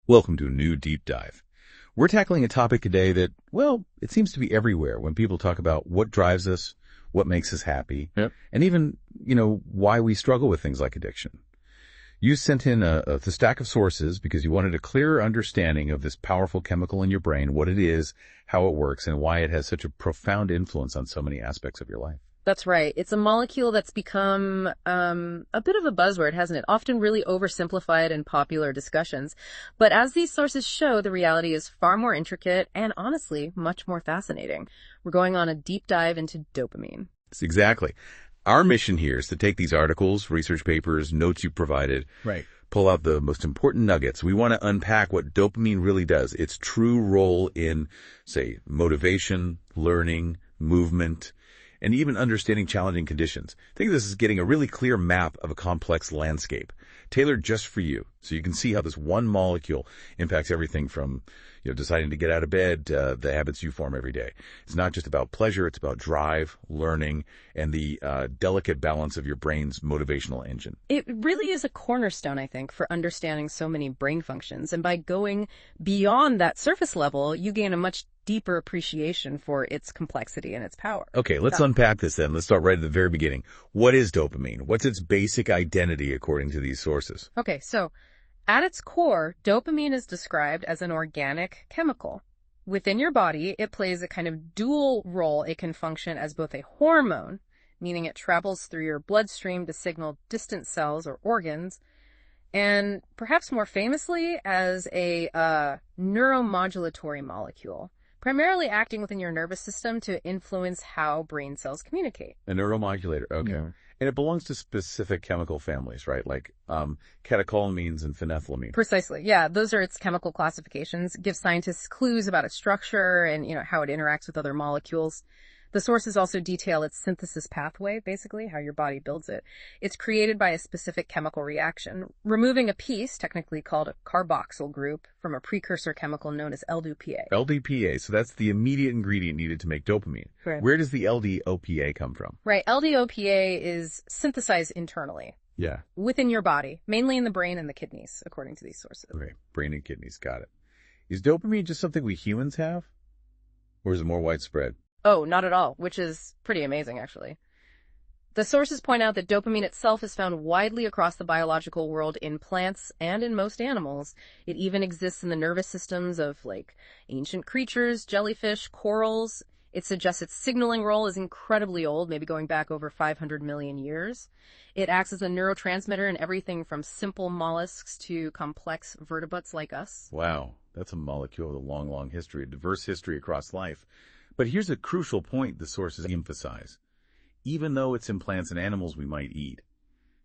Welcome to a new deep dive. We're tackling a topic today that, well, it seems to be everywhere when people talk about what drives us, what makes us happy, and even, why we struggle with things like addiction. You sent in the stack of sources because you wanted a clearer understanding of this powerful chemical in your brain, what it is, how it works, and why it has such a profound influence on so many aspects of your life. That's right. It's a molecule that's become a bit of a buzzword, hasn't it? Often really oversimplified in popular discussions. But as these sources show, the reality is far more intricate and, honestly, much more fascinating. We're going on a deep dive into dopamine. Exactly. Our mission here is to take these articles, research papers, notes you provided, pull out the most important nuggets. We want to unpack what dopamine really does, its true role in, say, motivation, learning, movement, and even understanding challenging conditions. Think of this as getting a really clear map of a complex landscape, tailored just for you, so you can see how this one molecule impacts everything from, deciding to get out of bed to the habits you form every day. It's not just about pleasure, it's about drive, learning, and the delicate balance of your brain's motivational engine. It really is a cornerstone, I think, for understanding so many brain functions. And by going beyond that surface level, you gain a much deeper appreciation for its complexity and its power. Okay, let's unpack this then. Let's start right at the very beginning. What is dopamine? What's its basic identity according to these sources? Okay, so at its core, dopamine is described as an organic chemical. Within your body, it plays a kind of dual role. It can function as both a hormone, meaning it travels through your bloodstream to signal distant cells or organs, and perhaps more famously as a neuromodulatory molecule, primarily acting within your nervous system to influence how brain cells communicate. A neuromodulator, okay. Yeah. And it belongs to specific chemical families, right? Like catecholamines and phenethylamine. Precisely, yeah. Those are its chemical classifications, give scientists clues about its structure and, how it interacts with other molecules. The sources also detail its synthesis pathway, basically, how your body builds it. It's created by a specific chemical reaction, removing a piece, technically called a carboxyl group, from a precursor chemical known as LDPA. LDPA, so that's the immediate ingredient needed to make dopamine. Right. Where does the LDOPA come from? Right, LDOPA is synthesized internally. Yeah. Within your body, mainly in the brain and the kidneys, according to these sources. Okay, brain and kidneys, got it. Is dopamine just something we humans have? Or is it more widespread? Oh, not at all, which is pretty amazing, actually. The sources point out that dopamine itself is found widely across the biological world in plants and in most animals. It even exists in the nervous systems of, ancient creatures, jellyfish, corals. It suggests its signaling role is incredibly old, maybe going back over 500 million years. It acts as a neurotransmitter in everything from simple mollusks to complex vertebrates like us. Wow, that's a molecule with a long, long history, a diverse history across life. But here's a crucial point the sources emphasize. Even though it's in plants and animals we might eat,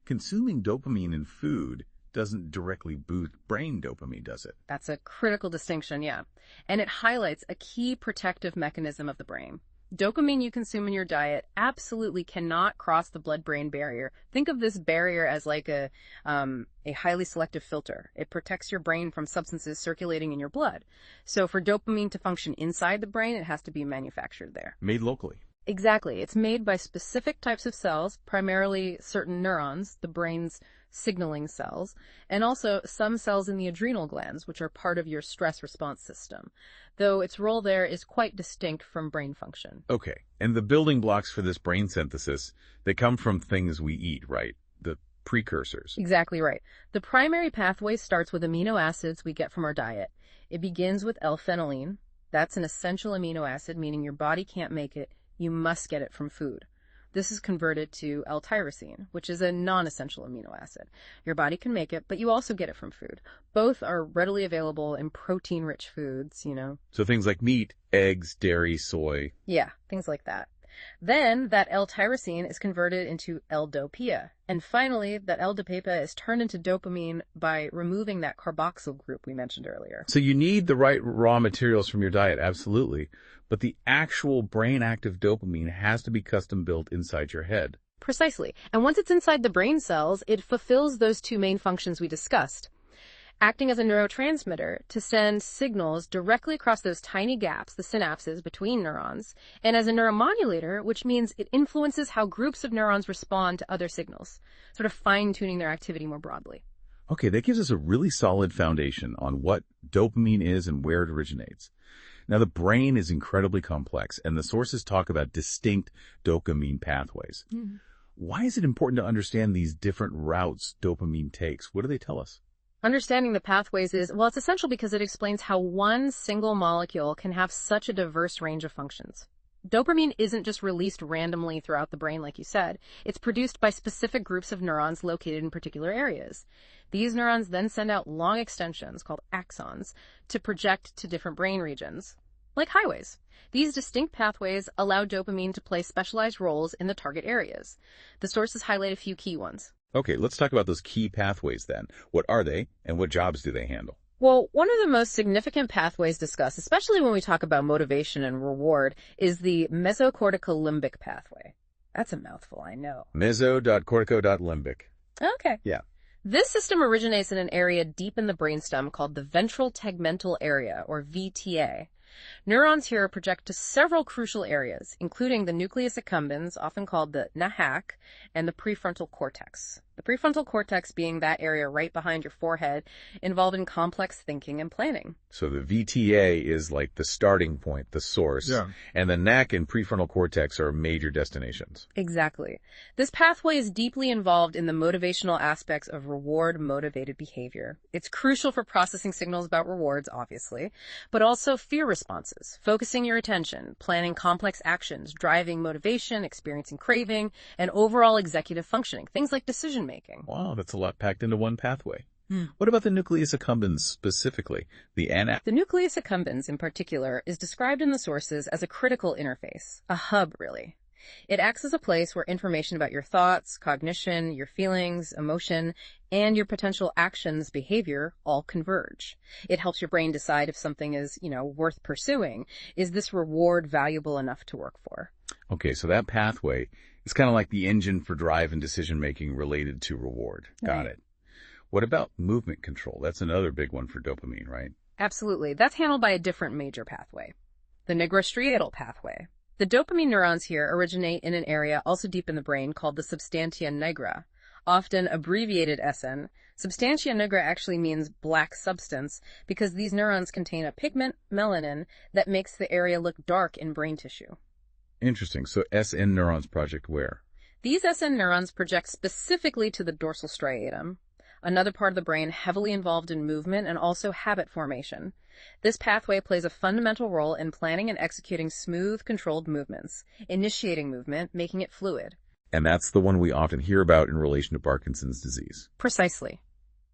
consuming dopamine in food doesn't directly boost brain dopamine, does it? That's a critical distinction, yeah. And it highlights a key protective mechanism of the brain. Dopamine you consume in your diet absolutely cannot cross the blood-brain barrier. Think of this barrier as like a highly selective filter. It protects your brain from substances circulating in your blood. So for dopamine to function inside the brain, it has to be manufactured there. Made locally. Exactly. It's made by specific types of cells, primarily certain neurons, the brain's signaling cells, and also some cells in the adrenal glands, which are part of your stress response system, though its role there is quite distinct from brain function. Okay. And the building blocks for this brain synthesis, they come from things we eat, right? The precursors. Exactly right. The primary pathway starts with amino acids we get from our diet. It begins with L-phenylaline. That's an essential amino acid, meaning your body can't make it. You must get it from food. This is converted to L-tyrosine, which is a non-essential amino acid. Your body can make it, but you also get it from food. Both are readily available in protein-rich foods, So things like meat, eggs, dairy, soy. Yeah, things like that. Then that L-tyrosine is converted into L-dopa. And finally, that L-dopa is turned into dopamine by removing that carboxyl group we mentioned earlier. So you need the right raw materials from your diet, absolutely. But the actual brain-active dopamine has to be custom-built inside your head. Precisely. And once it's inside the brain cells, it fulfills those two main functions we discussed, acting as a neurotransmitter to send signals directly across those tiny gaps, the synapses between neurons, and as a neuromodulator, which means it influences how groups of neurons respond to other signals, sort of fine-tuning their activity more broadly. Okay, that gives us a really solid foundation on what dopamine is and where it originates. Now, the brain is incredibly complex, and the sources talk about distinct dopamine pathways. Mm. Why is it important to understand these different routes dopamine takes? What do they tell us? Understanding the pathways it's essential because it explains how one single molecule can have such a diverse range of functions. Dopamine isn't just released randomly throughout the brain, like you said. It's produced by specific groups of neurons located in particular areas. These neurons then send out long extensions, called axons, to project to different brain regions, like highways. These distinct pathways allow dopamine to play specialized roles in the target areas. The sources highlight a few key ones. Okay, let's talk about those key pathways then. What are they, and what jobs do they handle? Well, one of the most significant pathways discussed, especially when we talk about motivation and reward, is the mesocortical limbic pathway. That's a mouthful, I know. Meso.cortico.limbic. Okay. Yeah. This system originates in an area deep in the brainstem called the ventral tegmental area, or VTA. Neurons here project to several crucial areas, including the nucleus accumbens, often called the NAHAC, and the prefrontal cortex. The prefrontal cortex being that area right behind your forehead, involved in complex thinking and planning. So the VTA is like the starting point, the source, and the NAC and prefrontal cortex are major destinations. Exactly. This pathway is deeply involved in the motivational aspects of reward-motivated behavior. It's crucial for processing signals about rewards, obviously, but also fear responses, focusing your attention, planning complex actions, driving motivation, experiencing craving, and overall executive functioning, things like decision making. Wow, that's a lot packed into one pathway. What about the nucleus accumbens specifically, the ANAC? The nucleus accumbens in particular is described in the sources as a critical interface, a hub really. It acts as a place where information about your thoughts, cognition, your feelings, emotion, and your potential actions, behavior all converge. It helps your brain decide if something is, worth pursuing. Is this reward valuable enough to work for? Okay, so that pathway is kind of like the engine for drive and decision-making related to reward. Got it. What about movement control? That's another big one for dopamine, right? Absolutely. That's handled by a different major pathway, the nigrostriatal pathway. The dopamine neurons here originate in an area also deep in the brain called the substantia nigra, often abbreviated SN. Substantia nigra actually means black substance because these neurons contain a pigment, melanin, that makes the area look dark in brain tissue. Interesting. So SN neurons project where? These SN neurons project specifically to the dorsal striatum, another part of the brain heavily involved in movement and also habit formation. This pathway plays a fundamental role in planning and executing smooth, controlled movements, initiating movement, making it fluid. And that's the one we often hear about in relation to Parkinson's disease. Precisely.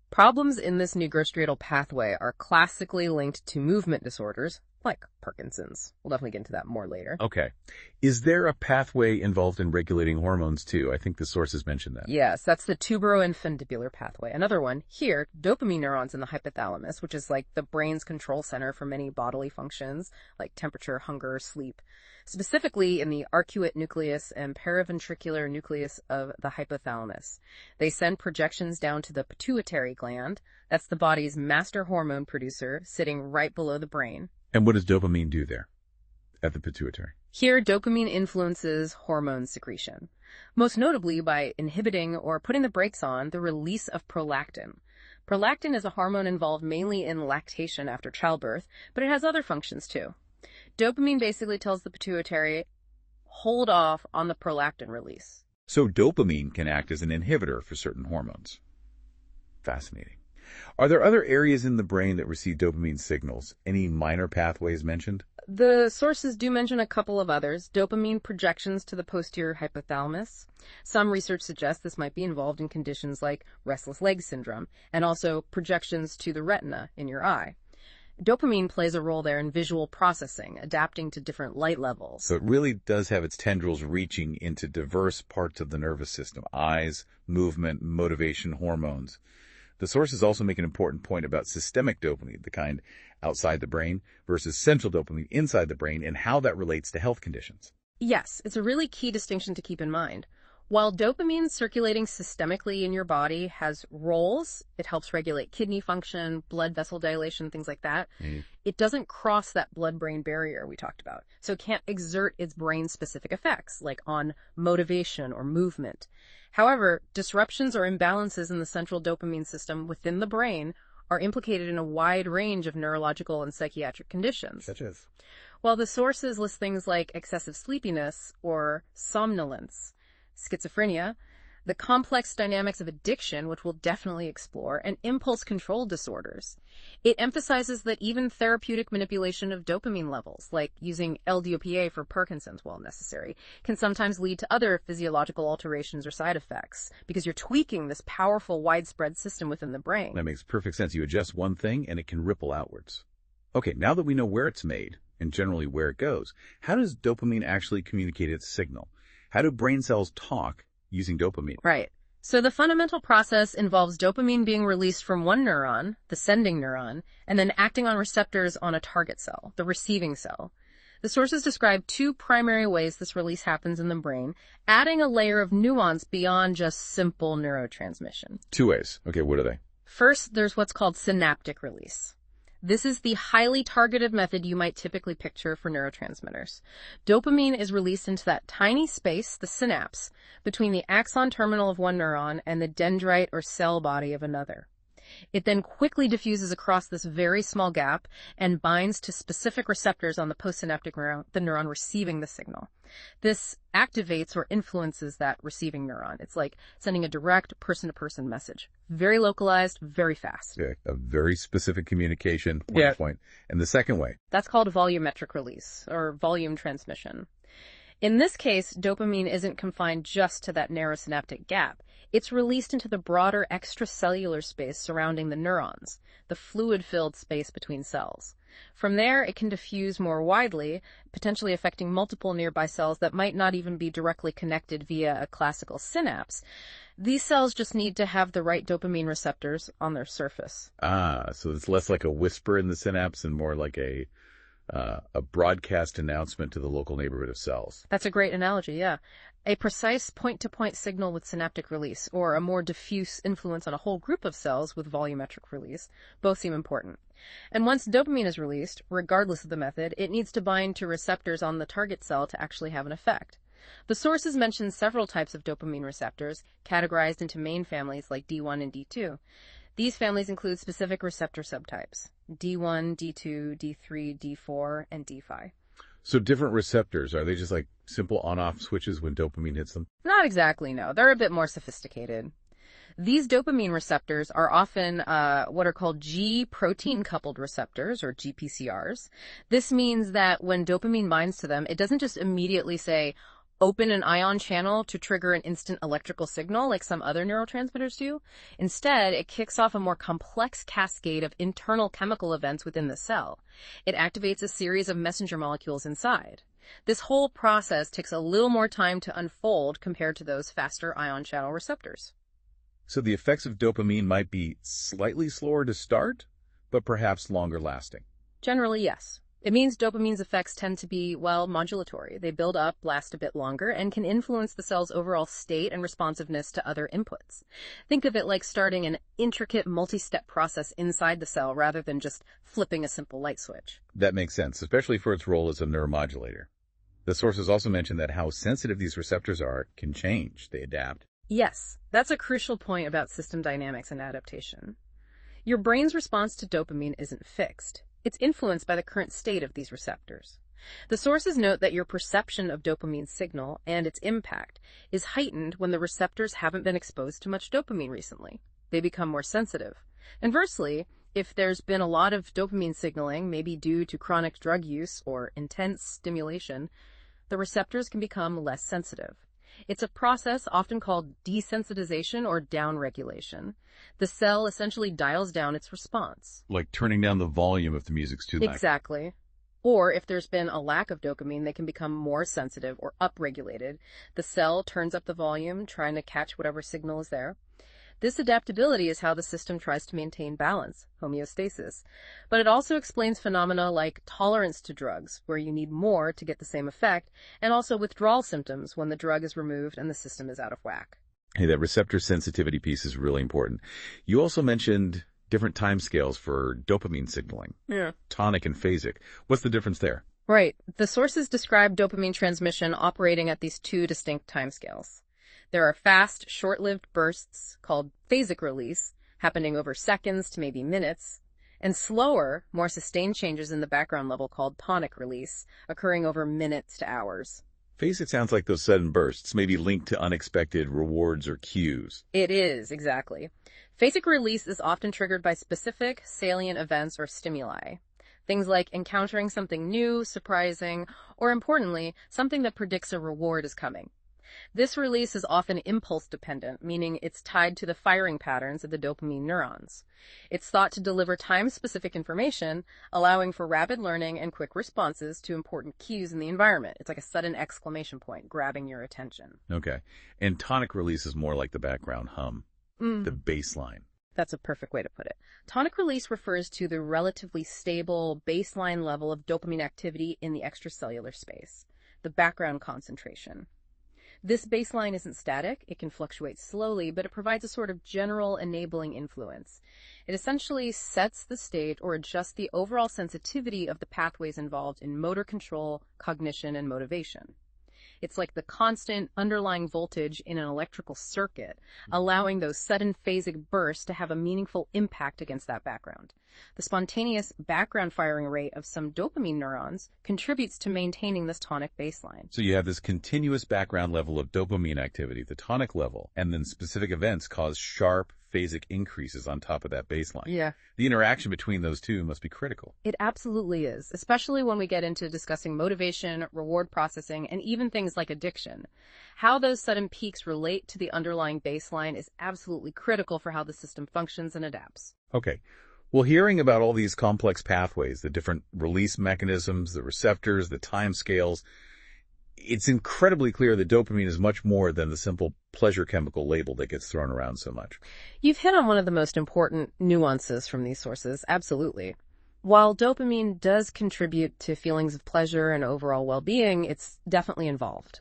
Problems in this nigrostriatal pathway are classically linked to movement disorders, like Parkinson's. We'll definitely get into that more later. Okay. Is there a pathway involved in regulating hormones, too? I think the sources mentioned that. Yes, that's the tuberoinfundibular pathway. Another one, here, dopamine neurons in the hypothalamus, which is like the brain's control center for many bodily functions, like temperature, hunger, sleep. Specifically in the arcuate nucleus and paraventricular nucleus of the hypothalamus. They send projections down to the pituitary gland. That's the body's master hormone producer, sitting right below the brain. And what does dopamine do there at the pituitary? Here, dopamine influences hormone secretion, most notably by inhibiting or putting the brakes on the release of prolactin. Prolactin is a hormone involved mainly in lactation after childbirth, but it has other functions too. Dopamine basically tells the pituitary, hold off on the prolactin release. So dopamine can act as an inhibitor for certain hormones. Fascinating. Are there other areas in the brain that receive dopamine signals? Any minor pathways mentioned? The sources do mention a couple of others. Dopamine projections to the posterior hypothalamus. Some research suggests this might be involved in conditions like restless leg syndrome, and also projections to the retina in your eye. Dopamine plays a role there in visual processing, adapting to different light levels. So it really does have its tendrils reaching into diverse parts of the nervous system: eyes, movement, motivation, hormones. The sources also make an important point about systemic dopamine, the kind outside the brain, versus central dopamine inside the brain, and how that relates to health conditions. Yes, it's a really key distinction to keep in mind. While dopamine circulating systemically in your body has roles, it helps regulate kidney function, blood vessel dilation, things like that, it doesn't cross that blood-brain barrier we talked about. So it can't exert its brain-specific effects, like on motivation or movement. However, disruptions or imbalances in the central dopamine system within the brain are implicated in a wide range of neurological and psychiatric conditions. Such as? While the sources list things like excessive sleepiness or somnolence, schizophrenia, the complex dynamics of addiction, which we'll definitely explore, and impulse control disorders. It emphasizes that even therapeutic manipulation of dopamine levels, like using LDOPA for Parkinson's while necessary, can sometimes lead to other physiological alterations or side effects, because you're tweaking this powerful, widespread system within the brain. That makes perfect sense. You adjust one thing, and it can ripple outwards. Okay, now that we know where it's made, and generally where it goes, how does dopamine actually communicate its signal? How do brain cells talk using dopamine? Right. So the fundamental process involves dopamine being released from one neuron, the sending neuron, and then acting on receptors on a target cell, the receiving cell. The sources describe two primary ways this release happens in the brain, adding a layer of nuance beyond just simple neurotransmission. Two ways. Okay, what are they? First, there's what's called synaptic release. This is the highly targeted method you might typically picture for neurotransmitters. Dopamine is released into that tiny space, the synapse, between the axon terminal of one neuron and the dendrite or cell body of another. It then quickly diffuses across this very small gap and binds to specific receptors on the postsynaptic neuron, the neuron receiving the signal. This activates or influences that receiving neuron. It's like sending a direct person-to-person message. Very localized, very fast. Yeah, a very specific communication, point to point. And the second way? That's called volumetric release, or volume transmission. In this case, dopamine isn't confined just to that narrow synaptic gap. It's released into the broader extracellular space surrounding the neurons, the fluid-filled space between cells. From there, it can diffuse more widely, potentially affecting multiple nearby cells that might not even be directly connected via a classical synapse. These cells just need to have the right dopamine receptors on their surface. So it's less like a whisper in the synapse and more like a broadcast announcement to the local neighborhood of cells. That's a great analogy, yeah. A precise point-to-point signal with synaptic release, or a more diffuse influence on a whole group of cells with volumetric release, both seem important. And once dopamine is released, regardless of the method, it needs to bind to receptors on the target cell to actually have an effect. The sources mention several types of dopamine receptors, categorized into main families like D1 and D2. These families include specific receptor subtypes, D1, D2, D3, D4, and D5. So different receptors, are they just like simple on-off switches when dopamine hits them? Not exactly, no. They're a bit more sophisticated. These dopamine receptors are often what are called G protein-coupled receptors, or GPCRs. This means that when dopamine binds to them, it doesn't just immediately say, open an ion channel to trigger an instant electrical signal like some other neurotransmitters do. Instead, it kicks off a more complex cascade of internal chemical events within the cell. It activates a series of messenger molecules inside. This whole process takes a little more time to unfold compared to those faster ion channel receptors. So the effects of dopamine might be slightly slower to start, but perhaps longer lasting. Generally, yes. It means dopamine's effects tend to be, well, modulatory. They build up, last a bit longer, and can influence the cell's overall state and responsiveness to other inputs. Think of it like starting an intricate multi-step process inside the cell rather than just flipping a simple light switch. That makes sense, especially for its role as a neuromodulator. The sources also mention that how sensitive these receptors are can change. They adapt. Yes, that's a crucial point about system dynamics and adaptation. Your brain's response to dopamine isn't fixed. It's influenced by the current state of these receptors. The sources note that your perception of dopamine's signal and its impact is heightened when the receptors haven't been exposed to much dopamine recently. They become more sensitive. Inversely, if there's been a lot of dopamine signaling, maybe due to chronic drug use or intense stimulation, the receptors can become less sensitive. It's a process often called desensitization or downregulation. The cell essentially dials down its response. Like turning down the volume if the music's too loud. Exactly. Or if there's been a lack of dopamine, they can become more sensitive or upregulated. The cell turns up the volume, trying to catch whatever signal is there. This adaptability is how the system tries to maintain balance, homeostasis. But it also explains phenomena like tolerance to drugs, where you need more to get the same effect, and also withdrawal symptoms when the drug is removed and the system is out of whack. Hey, that receptor sensitivity piece is really important. You also mentioned different timescales for dopamine signaling. Yeah. Tonic and phasic. What's the difference there? Right. The sources describe dopamine transmission operating at these two distinct timescales. There are fast, short-lived bursts called phasic release happening over seconds to maybe minutes, and slower, more sustained changes in the background level called tonic release, occurring over minutes to hours. Phasic sounds like those sudden bursts, maybe linked to unexpected rewards or cues. It is, exactly. Phasic release is often triggered by specific, salient events or stimuli. Things like encountering something new, surprising, or importantly, something that predicts a reward is coming. This release is often impulse-dependent, meaning it's tied to the firing patterns of the dopamine neurons. It's thought to deliver time-specific information, allowing for rapid learning and quick responses to important cues in the environment. It's like a sudden exclamation point, grabbing your attention. Okay. And tonic release is more like the background hum, the baseline. That's a perfect way to put it. Tonic release refers to the relatively stable baseline level of dopamine activity in the extracellular space, the background concentration. This baseline isn't static, it can fluctuate slowly, but it provides a sort of general enabling influence. It essentially sets the state or adjusts the overall sensitivity of the pathways involved in motor control, cognition, and motivation. It's like the constant underlying voltage in an electrical circuit, allowing those sudden phasic bursts to have a meaningful impact against that background. The spontaneous background firing rate of some dopamine neurons contributes to maintaining this tonic baseline. So you have this continuous background level of dopamine activity, the tonic level, and then specific events cause sharp phasic increases on top of that baseline. Yeah. The interaction between those two must be critical. It absolutely is, especially when we get into discussing motivation, reward processing, and even things like addiction. How those sudden peaks relate to the underlying baseline is absolutely critical for how the system functions and adapts. Okay. Well, hearing about all these complex pathways, the different release mechanisms, the receptors, the time scales, it's incredibly clear that dopamine is much more than the simple pleasure chemical label that gets thrown around so much. You've hit on one of the most important nuances from these sources, absolutely. While dopamine does contribute to feelings of pleasure and overall well-being, it's definitely involved.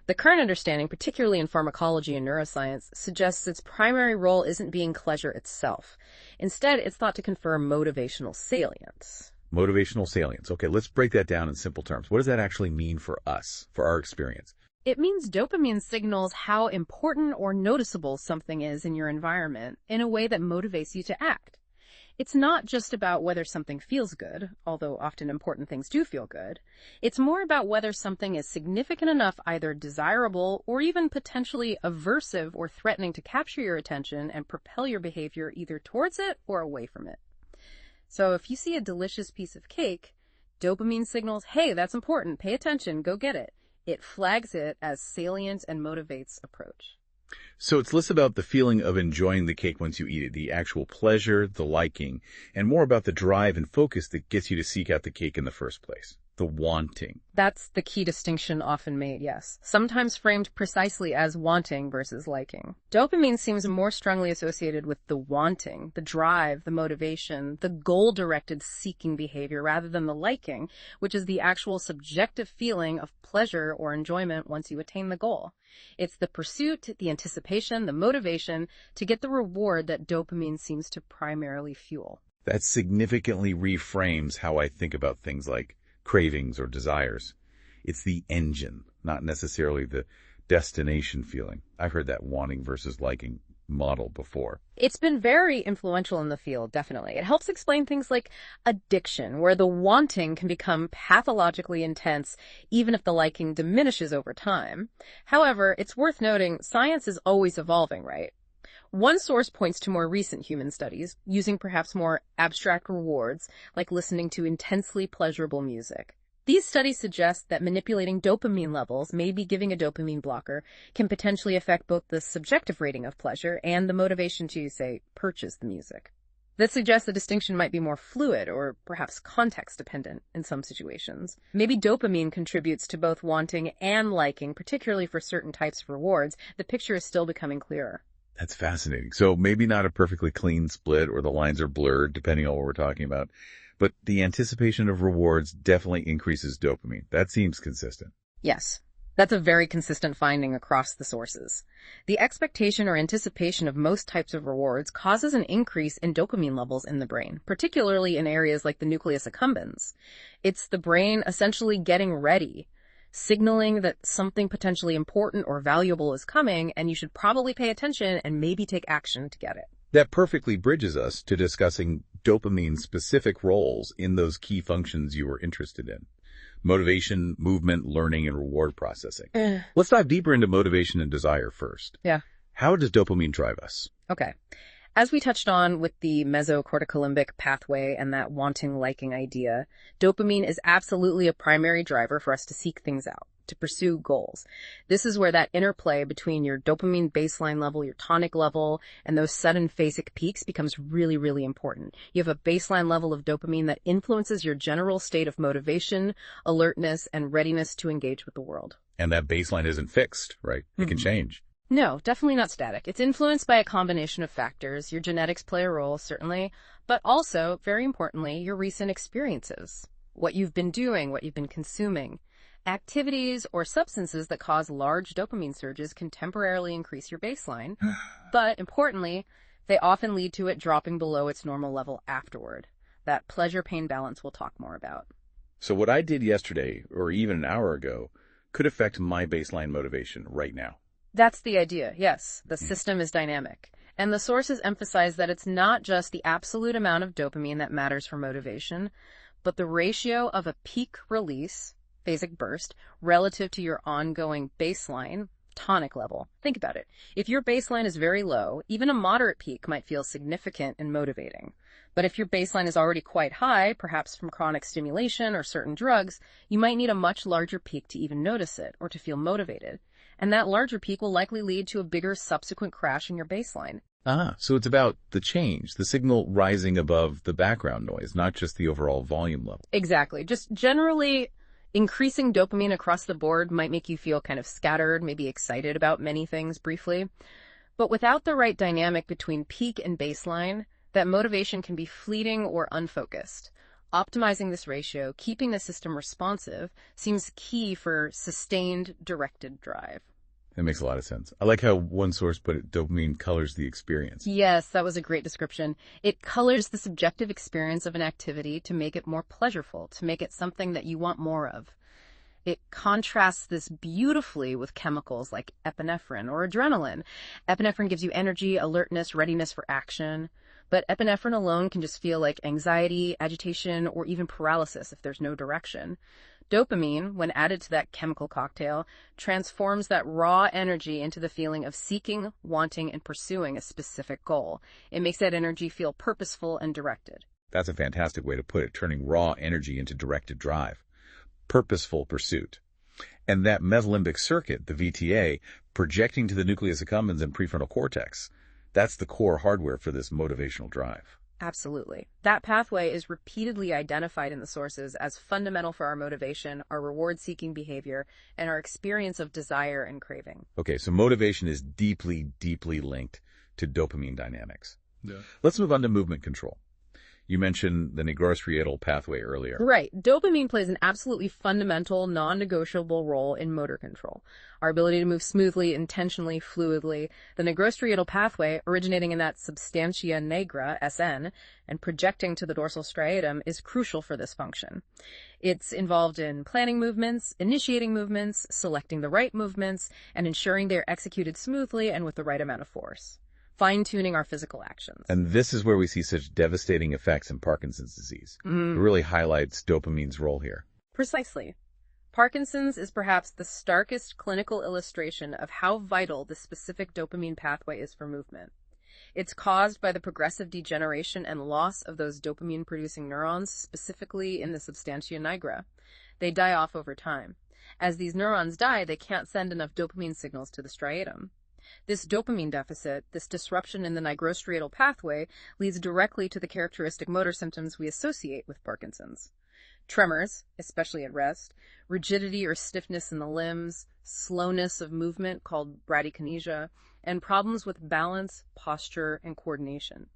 The current understanding, particularly in pharmacology and neuroscience, suggests its primary role isn't being pleasure itself. Instead, it's thought to confer motivational salience. Motivational salience. Okay, let's break that down in simple terms. What does that actually mean for us, for our experience? It means dopamine signals how important or noticeable something is in your environment in a way that motivates you to act. It's not just about whether something feels good, although often important things do feel good. It's more about whether something is significant enough, either desirable or even potentially aversive or threatening to capture your attention and propel your behavior either towards it or away from it. So if you see a delicious piece of cake, dopamine signals, hey, that's important, pay attention, go get it. It flags it as salient and motivates approach. So it's less about the feeling of enjoying the cake once you eat it, the actual pleasure, the liking, and more about the drive and focus that gets you to seek out the cake in the first place, the wanting. That's the key distinction often made, yes. Sometimes framed precisely as wanting versus liking. Dopamine seems more strongly associated with the wanting, the drive, the motivation, the goal-directed seeking behavior rather than the liking, which is the actual subjective feeling of pleasure or enjoyment once you attain the goal. It's the pursuit, the anticipation, the motivation to get the reward that dopamine seems to primarily fuel. That significantly reframes how I think about things like cravings or desires. It's the engine, not necessarily the destination feeling. I've heard that wanting versus liking model before. It's been very influential in the field, definitely. It helps explain things like addiction, where the wanting can become pathologically intense even if the liking diminishes over time. However, it's worth noting science is always evolving, right? One source points to more recent human studies, using perhaps more abstract rewards, like listening to intensely pleasurable music. These studies suggest that manipulating dopamine levels, maybe giving a dopamine blocker, can potentially affect both the subjective rating of pleasure and the motivation to, say, purchase the music. That suggests the distinction might be more fluid or perhaps context-dependent in some situations. Maybe dopamine contributes to both wanting and liking, particularly for certain types of rewards. The picture is still becoming clearer. That's fascinating. So maybe not a perfectly clean split or the lines are blurred depending on what we're talking about. But the anticipation of rewards definitely increases dopamine. That seems consistent. Yes, that's a very consistent finding across the sources. The expectation or anticipation of most types of rewards causes an increase in dopamine levels in the brain, particularly in areas like the nucleus accumbens. It's the brain essentially getting ready, signaling that something potentially important or valuable is coming, and you should probably pay attention and maybe take action to get it. That perfectly bridges us to discussing dopamine-specific roles in those key functions you were interested in: motivation, movement, learning, and reward processing. Let's dive deeper into motivation and desire first. Yeah. How does dopamine drive us? Okay. As we touched on with the mesocorticolimbic pathway and that wanting liking idea, dopamine is absolutely a primary driver for us to seek things out, to pursue goals. This is where that interplay between your dopamine baseline level, your tonic level, and those sudden phasic peaks becomes really, really important. You have a baseline level of dopamine that influences your general state of motivation, alertness, and readiness to engage with the world. And that baseline isn't fixed, right? It can change. No, definitely not static. It's influenced by a combination of factors. Your genetics play a role, certainly, but also, very importantly, your recent experiences. What you've been doing, what you've been consuming. Activities or substances that cause large dopamine surges can temporarily increase your baseline, but importantly, they often lead to it dropping below its normal level afterward. That pleasure-pain balance we'll talk more about. So what I did yesterday, or even an hour ago, could affect my baseline motivation right now. That's the idea, yes. The system is dynamic. And the sources emphasize that it's not just the absolute amount of dopamine that matters for motivation, but the ratio of a peak release, phasic burst, relative to your ongoing baseline, tonic level. Think about it. If your baseline is very low, even a moderate peak might feel significant and motivating. But if your baseline is already quite high, perhaps from chronic stimulation or certain drugs, you might need a much larger peak to even notice it or to feel motivated. And that larger peak will likely lead to a bigger subsequent crash in your baseline. So it's about the change, the signal rising above the background noise, not just the overall volume level. Exactly. Just generally, increasing dopamine across the board might make you feel kind of scattered, maybe excited about many things briefly. But without the right dynamic between peak and baseline, that motivation can be fleeting or unfocused. Optimizing this ratio, keeping the system responsive, seems key for sustained, directed drive. That makes a lot of sense. I like how one source put it, dopamine colors the experience. Yes, that was a great description. It colors the subjective experience of an activity to make it more pleasurable, to make it something that you want more of. It contrasts this beautifully with chemicals like epinephrine or adrenaline. Epinephrine gives you energy, alertness, readiness for action. But epinephrine alone can just feel like anxiety, agitation, or even paralysis if there's no direction. Dopamine, when added to that chemical cocktail, transforms that raw energy into the feeling of seeking, wanting, and pursuing a specific goal. It makes that energy feel purposeful and directed. That's a fantastic way to put it, turning raw energy into directed drive. Purposeful pursuit. And that mesolimbic circuit, the VTA, projecting to the nucleus accumbens and prefrontal cortex, that's the core hardware for this motivational drive. Absolutely. That pathway is repeatedly identified in the sources as fundamental for our motivation, our reward-seeking behavior, and our experience of desire and craving. Okay, so motivation is deeply, deeply linked to dopamine dynamics. Yeah. Let's move on to movement control. You mentioned the nigrostriatal pathway earlier. Right. Dopamine plays an absolutely fundamental, non-negotiable role in motor control. Our ability to move smoothly, intentionally, fluidly. The nigrostriatal pathway, originating in that substantia nigra, SN, and projecting to the dorsal striatum, is crucial for this function. It's involved in planning movements, initiating movements, selecting the right movements, and ensuring they're executed smoothly and with the right amount of force. Fine-tuning our physical actions. And this is where we see such devastating effects in Parkinson's disease. It really highlights dopamine's role here. Precisely. Parkinson's is perhaps the starkest clinical illustration of how vital the specific dopamine pathway is for movement. It's caused by the progressive degeneration and loss of those dopamine-producing neurons, specifically in the substantia nigra. They die off over time. As these neurons die, they can't send enough dopamine signals to the striatum. This dopamine deficit, this disruption in the nigrostriatal pathway, leads directly to the characteristic motor symptoms we associate with Parkinson's. Tremors, especially at rest, rigidity or stiffness in the limbs, slowness of movement called bradykinesia, and problems with balance, posture, and coordination.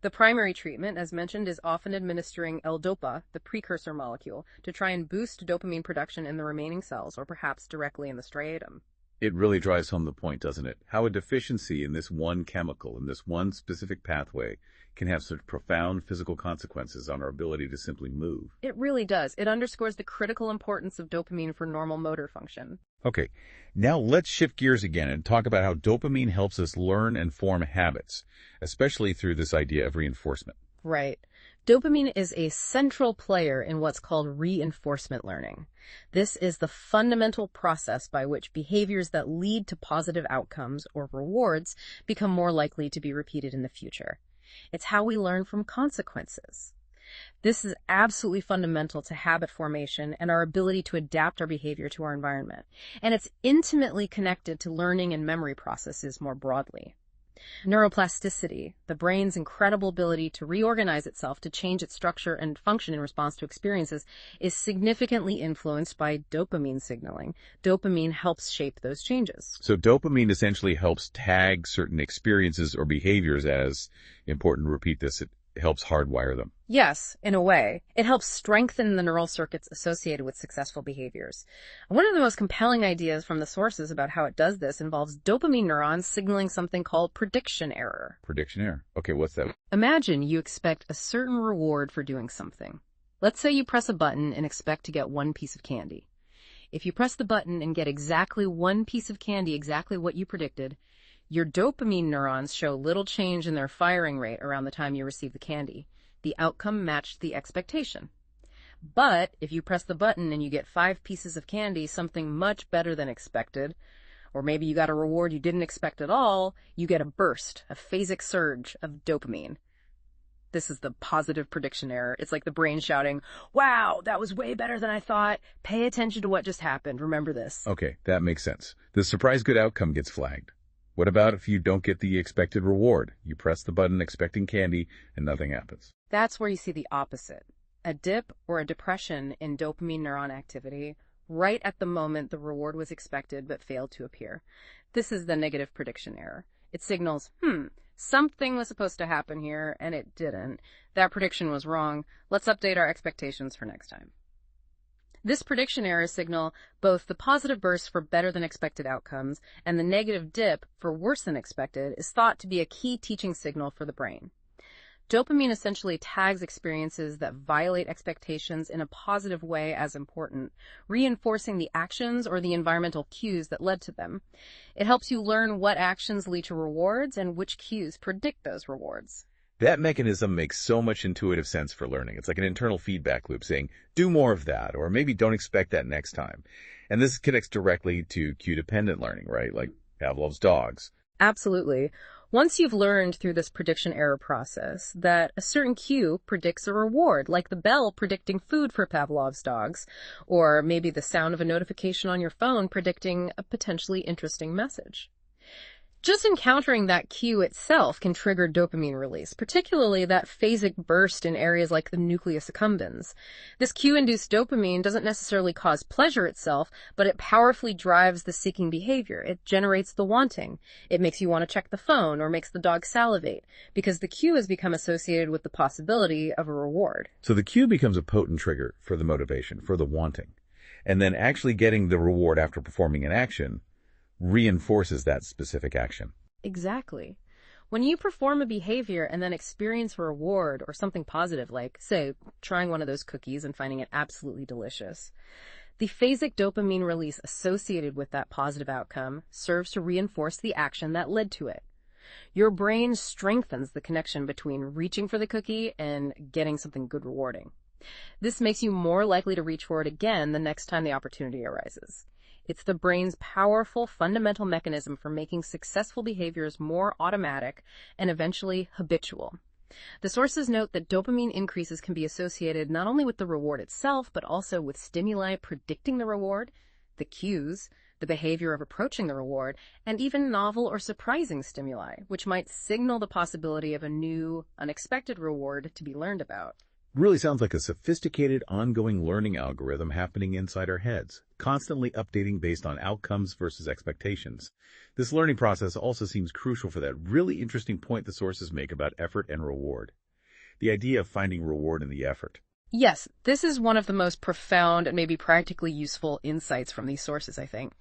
The primary treatment, as mentioned, is often administering L-DOPA, the precursor molecule, to try and boost dopamine production in the remaining cells or perhaps directly in the striatum. It really drives home the point, doesn't it? How a deficiency in this one chemical, in this one specific pathway, can have such profound physical consequences on our ability to simply move. It really does. It underscores the critical importance of dopamine for normal motor function. Okay, now let's shift gears again and talk about how dopamine helps us learn and form habits, especially through this idea of reinforcement. Right. Dopamine is a central player in what's called reinforcement learning. This is the fundamental process by which behaviors that lead to positive outcomes or rewards become more likely to be repeated in the future. It's how we learn from consequences. This is absolutely fundamental to habit formation and our ability to adapt our behavior to our environment. And it's intimately connected to learning and memory processes more broadly. Neuroplasticity, the brain's incredible ability to reorganize itself to change its structure and function in response to experiences, is significantly influenced by dopamine signaling. Dopamine helps shape those changes. So dopamine essentially helps tag certain experiences or behaviors as important to repeat this. It helps hardwire them. Yes, in a way. It helps strengthen the neural circuits associated with successful behaviors. One of the most compelling ideas from the sources about how it does this involves dopamine neurons signaling something called prediction error. Prediction error. Okay, what's that? Imagine you expect a certain reward for doing something. Let's say you press a button and expect to get one piece of candy. If you press the button and get exactly one piece of candy, exactly what you predicted, your dopamine neurons show little change in their firing rate around the time you receive the candy. The outcome matched the expectation. But if you press the button and you get 5 pieces of candy, something much better than expected, or maybe you got a reward you didn't expect at all, you get a burst, a phasic surge of dopamine. This is the positive prediction error. It's like the brain shouting, "Wow, that was way better than I thought. Pay attention to what just happened. Remember this." Okay, that makes sense. The surprise good outcome gets flagged. What about if you don't get the expected reward? You press the button expecting candy and nothing happens. That's where you see the opposite. A dip or a depression in dopamine neuron activity right at the moment the reward was expected but failed to appear. This is the negative prediction error. It signals, something was supposed to happen here and it didn't. That prediction was wrong. Let's update our expectations for next time. This prediction error signal both the positive burst for better than expected outcomes and the negative dip for worse than expected is thought to be a key teaching signal for the brain. Dopamine essentially tags experiences that violate expectations in a positive way as important, reinforcing the actions or the environmental cues that led to them. It helps you learn what actions lead to rewards and which cues predict those rewards. That mechanism makes so much intuitive sense for learning. It's like an internal feedback loop saying, do more of that, or maybe don't expect that next time. And this connects directly to cue-dependent learning, right? Like Pavlov's dogs. Absolutely. Once you've learned through this prediction error process that a certain cue predicts a reward, like the bell predicting food for Pavlov's dogs, or maybe the sound of a notification on your phone predicting a potentially interesting message. Just encountering that cue itself can trigger dopamine release, particularly that phasic burst in areas like the nucleus accumbens. This cue-induced dopamine doesn't necessarily cause pleasure itself, but it powerfully drives the seeking behavior. It generates the wanting. It makes you want to check the phone or makes the dog salivate, because the cue has become associated with the possibility of a reward. So the cue becomes a potent trigger for the motivation, for the wanting. And then actually getting the reward after performing an action reinforces that specific action. Exactly. When you perform a behavior and then experience a reward or something positive, like, say, trying one of those cookies and finding it absolutely delicious, the phasic dopamine release associated with that positive outcome serves to reinforce the action that led to it. Your brain strengthens the connection between reaching for the cookie and getting something good rewarding. This makes you more likely to reach for it again the next time the opportunity arises. It's the brain's powerful fundamental mechanism for making successful behaviors more automatic and eventually habitual. The sources note that dopamine increases can be associated not only with the reward itself, but also with stimuli predicting the reward, the cues, the behavior of approaching the reward, and even novel or surprising stimuli, which might signal the possibility of a new, unexpected reward to be learned about. Really sounds like a sophisticated, ongoing learning algorithm happening inside our heads, constantly updating based on outcomes versus expectations. This learning process also seems crucial for that really interesting point the sources make about effort and reward. The idea of finding reward in the effort. Yes, this is one of the most profound and maybe practically useful insights from these sources, I think.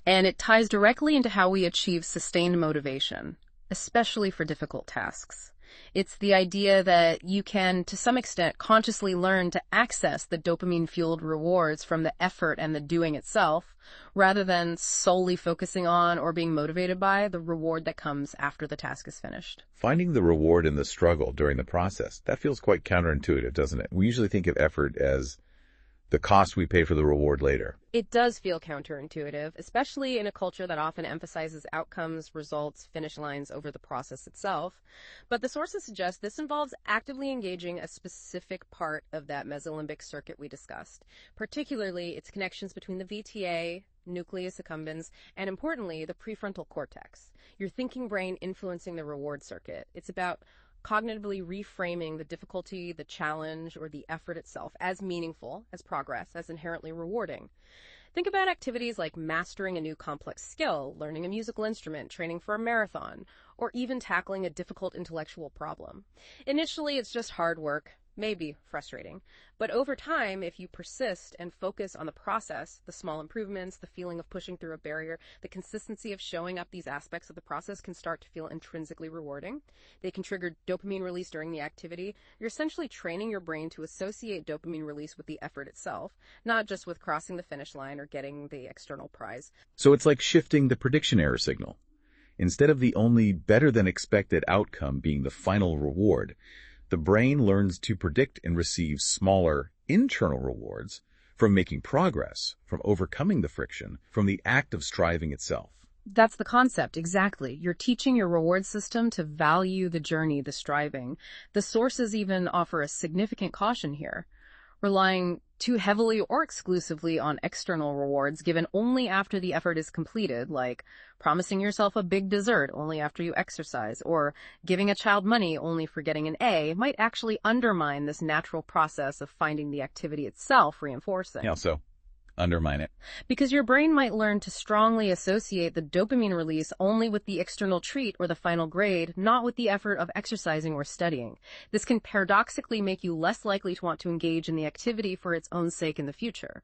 And it ties directly into how we achieve sustained motivation, especially for difficult tasks. It's the idea that you can, to some extent, consciously learn to access the dopamine-fueled rewards from the effort and the doing itself, rather than solely focusing on or being motivated by the reward that comes after the task is finished. Finding the reward in the struggle during the process, that feels quite counterintuitive, doesn't it? We usually think of effort as the cost we pay for the reward later. It does feel counterintuitive, especially in a culture that often emphasizes outcomes, results, finish lines over the process itself. But the sources suggest this involves actively engaging a specific part of that mesolimbic circuit we discussed, particularly its connections between the VTA, nucleus accumbens, and importantly, the prefrontal cortex, your thinking brain influencing the reward circuit. It's about cognitively reframing the difficulty, the challenge, or the effort itself as meaningful, as progress, as inherently rewarding. Think about activities like mastering a new complex skill, learning a musical instrument, training for a marathon, or even tackling a difficult intellectual problem. Initially, it's just hard work, maybe frustrating. But over time, if you persist and focus on the process, the small improvements, the feeling of pushing through a barrier, the consistency of showing up, these aspects of the process can start to feel intrinsically rewarding. They can trigger dopamine release during the activity. You're essentially training your brain to associate dopamine release with the effort itself, not just with crossing the finish line or getting the external prize. So it's like shifting the prediction error signal. Instead of the only better than expected outcome being the final reward, the brain learns to predict and receive smaller internal rewards from making progress, from overcoming the friction, from the act of striving itself. That's the concept, exactly. You're teaching your reward system to value the journey, the striving. The sources even offer a significant caution here. Relying too heavily or exclusively on external rewards given only after the effort is completed, like promising yourself a big dessert only after you exercise, or giving a child money only for getting an A, might actually undermine this natural process of finding the activity itself reinforcing. Yeah, so undermine it. Because your brain might learn to strongly associate the dopamine release only with the external treat or the final grade, not with the effort of exercising or studying. This can paradoxically make you less likely to want to engage in the activity for its own sake in the future.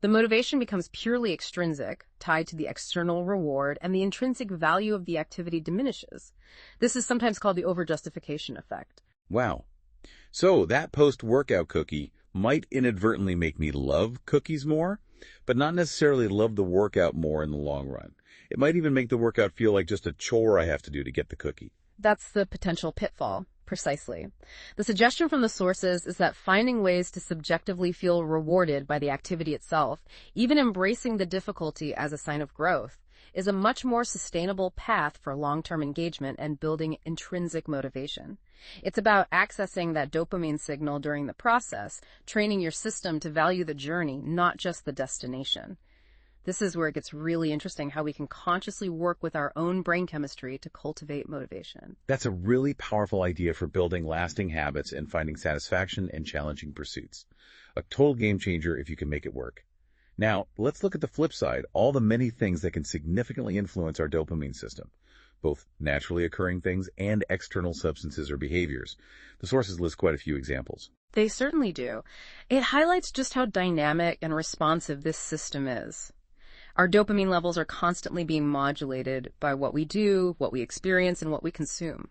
The motivation becomes purely extrinsic, tied to the external reward, and the intrinsic value of the activity diminishes. This is sometimes called the overjustification effect. Wow. So that post-workout cookie might inadvertently make me love cookies more, but not necessarily love the workout more in the long run. It might even make the workout feel like just a chore I have to do to get the cookie. That's the potential pitfall. Precisely. The suggestion from the sources is that finding ways to subjectively feel rewarded by the activity itself, even embracing the difficulty as a sign of growth, is a much more sustainable path for long-term engagement and building intrinsic motivation. It's about accessing that dopamine signal during the process, training your system to value the journey, not just the destination. This is where it gets really interesting, how we can consciously work with our own brain chemistry to cultivate motivation. That's a really powerful idea for building lasting habits and finding satisfaction in challenging pursuits. A total game changer if you can make it work. Now, let's look at the flip side, all the many things that can significantly influence our dopamine system, both naturally occurring things and external substances or behaviors. The sources list quite a few examples. They certainly do. It highlights just how dynamic and responsive this system is. Our dopamine levels are constantly being modulated by what we do, what we experience, and what we consume.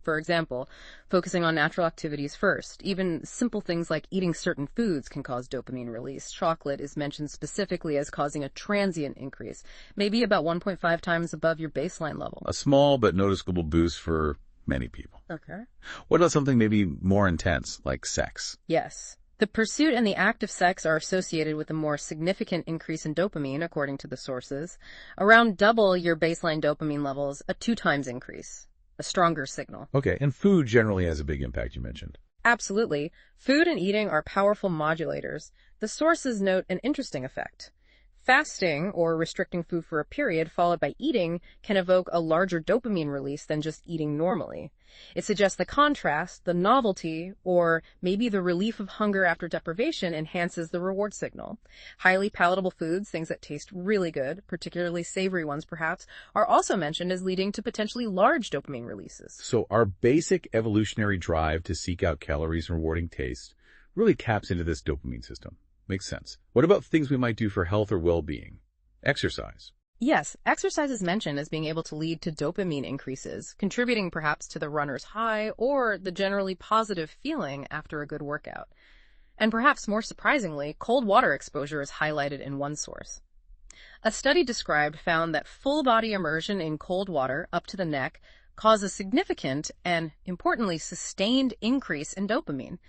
For example, focusing on natural activities first. Even simple things like eating certain foods can cause dopamine release. Chocolate is mentioned specifically as causing a transient increase, maybe about 1.5 times above your baseline level. A small but noticeable boost for many people. Okay. What about something maybe more intense, like sex? Yes. The pursuit and the act of sex are associated with a more significant increase in dopamine, according to the sources. Around double your baseline dopamine levels, a 2 times increase. A stronger signal. Okay, and food generally has a big impact, you mentioned. Absolutely. Food and eating are powerful modulators. The sources note an interesting effect. Fasting, or restricting food for a period, followed by eating, can evoke a larger dopamine release than just eating normally. It suggests the contrast, the novelty, or maybe the relief of hunger after deprivation enhances the reward signal. Highly palatable foods, things that taste really good, particularly savory ones perhaps, are also mentioned as leading to potentially large dopamine releases. So our basic evolutionary drive to seek out calories and rewarding taste really taps into this dopamine system. Makes sense. What about things we might do for health or well-being? Exercise. Yes, exercise is mentioned as being able to lead to dopamine increases, contributing perhaps to the runner's high or the generally positive feeling after a good workout. And perhaps more surprisingly, cold water exposure is highlighted in one source. A study described found that full-body immersion in cold water up to the neck caused a significant and, importantly, sustained increase in dopamine.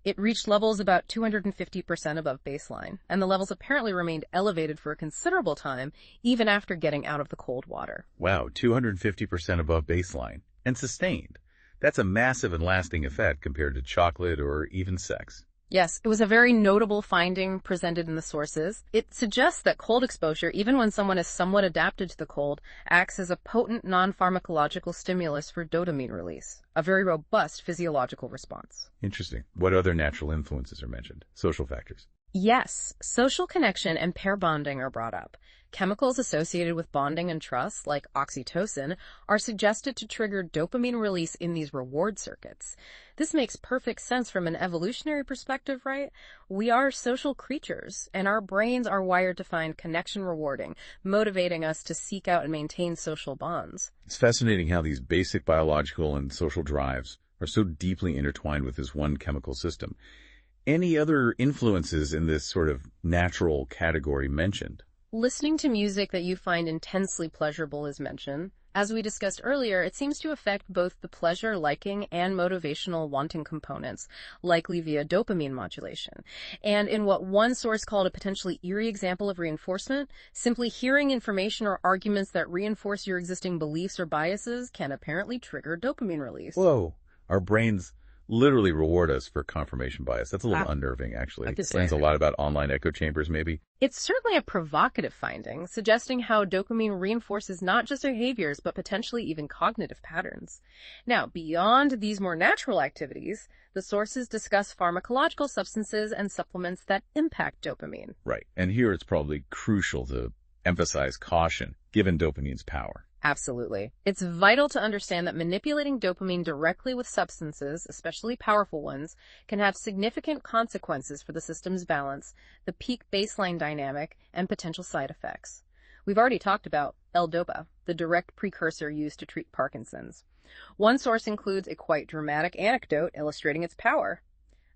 It reached levels about 250% above baseline, and the levels apparently remained elevated for a considerable time, even after getting out of the cold water. Wow, 250% above baseline. And sustained. That's a massive and lasting effect compared to chocolate or even sex. Yes, it was a very notable finding presented in the sources. It suggests that cold exposure, even when someone is somewhat adapted to the cold, acts as a potent non-pharmacological stimulus for dopamine release, a very robust physiological response. Interesting. What other natural influences are mentioned? Social factors. Yes, social connection and pair bonding are brought up. Chemicals associated with bonding and trust, like oxytocin, are suggested to trigger dopamine release in these reward circuits. This makes perfect sense from an evolutionary perspective, right? We are social creatures, and our brains are wired to find connection rewarding, motivating us to seek out and maintain social bonds. It's fascinating how these basic biological and social drives are so deeply intertwined with this one chemical system. Any other influences in this sort of natural category mentioned? Listening to music that you find intensely pleasurable is mentioned. As we discussed earlier, it seems to affect both the pleasure, liking, and motivational wanting components, likely via dopamine modulation. And in what one source called a potentially eerie example of reinforcement, simply hearing information or arguments that reinforce your existing beliefs or biases can apparently trigger dopamine release. Whoa, our brains literally reward us for confirmation bias. That's a little unnerving, actually. It explains a lot about online echo chambers, maybe. It's certainly a provocative finding, suggesting how dopamine reinforces not just behaviors, but potentially even cognitive patterns. Now, beyond these more natural activities, the sources discuss pharmacological substances and supplements that impact dopamine. Right. And here it's probably crucial to emphasize caution, given dopamine's power. Absolutely. It's vital to understand that manipulating dopamine directly with substances, especially powerful ones, can have significant consequences for the system's balance, the peak baseline dynamic, and potential side effects. We've already talked about L-Dopa, the direct precursor used to treat Parkinson's. One source includes a quite dramatic anecdote illustrating its power.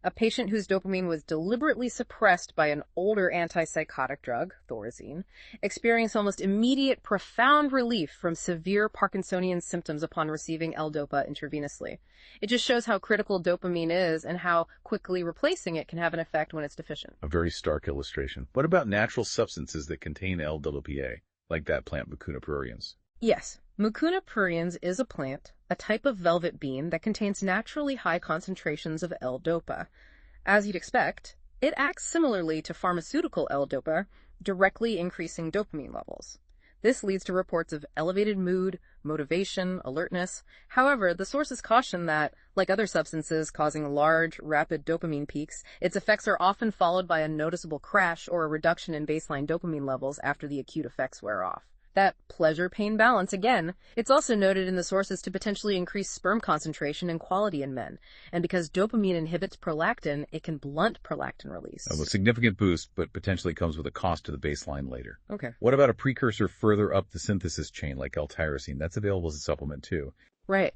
A patient whose dopamine was deliberately suppressed by an older antipsychotic drug, Thorazine, experienced almost immediate profound relief from severe Parkinsonian symptoms upon receiving L-Dopa intravenously. It just shows how critical dopamine is and how quickly replacing it can have an effect when it's deficient. A very stark illustration. What about natural substances that contain L-Dopa, like that plant Mucuna pruriens? Yes. Mucuna pruriens is a plant, a type of velvet bean that contains naturally high concentrations of L-Dopa. As you'd expect, it acts similarly to pharmaceutical L-Dopa, directly increasing dopamine levels. This leads to reports of elevated mood, motivation, alertness. However, the sources caution that, like other substances causing large, rapid dopamine peaks, its effects are often followed by a noticeable crash or a reduction in baseline dopamine levels after the acute effects wear off. That pleasure-pain balance, again, it's also noted in the sources to potentially increase sperm concentration and quality in men. And because dopamine inhibits prolactin, it can blunt prolactin release. A significant boost, but potentially comes with a cost to the baseline later. Okay. What about a precursor further up the synthesis chain, like L-tyrosine? That's available as a supplement, too. Right.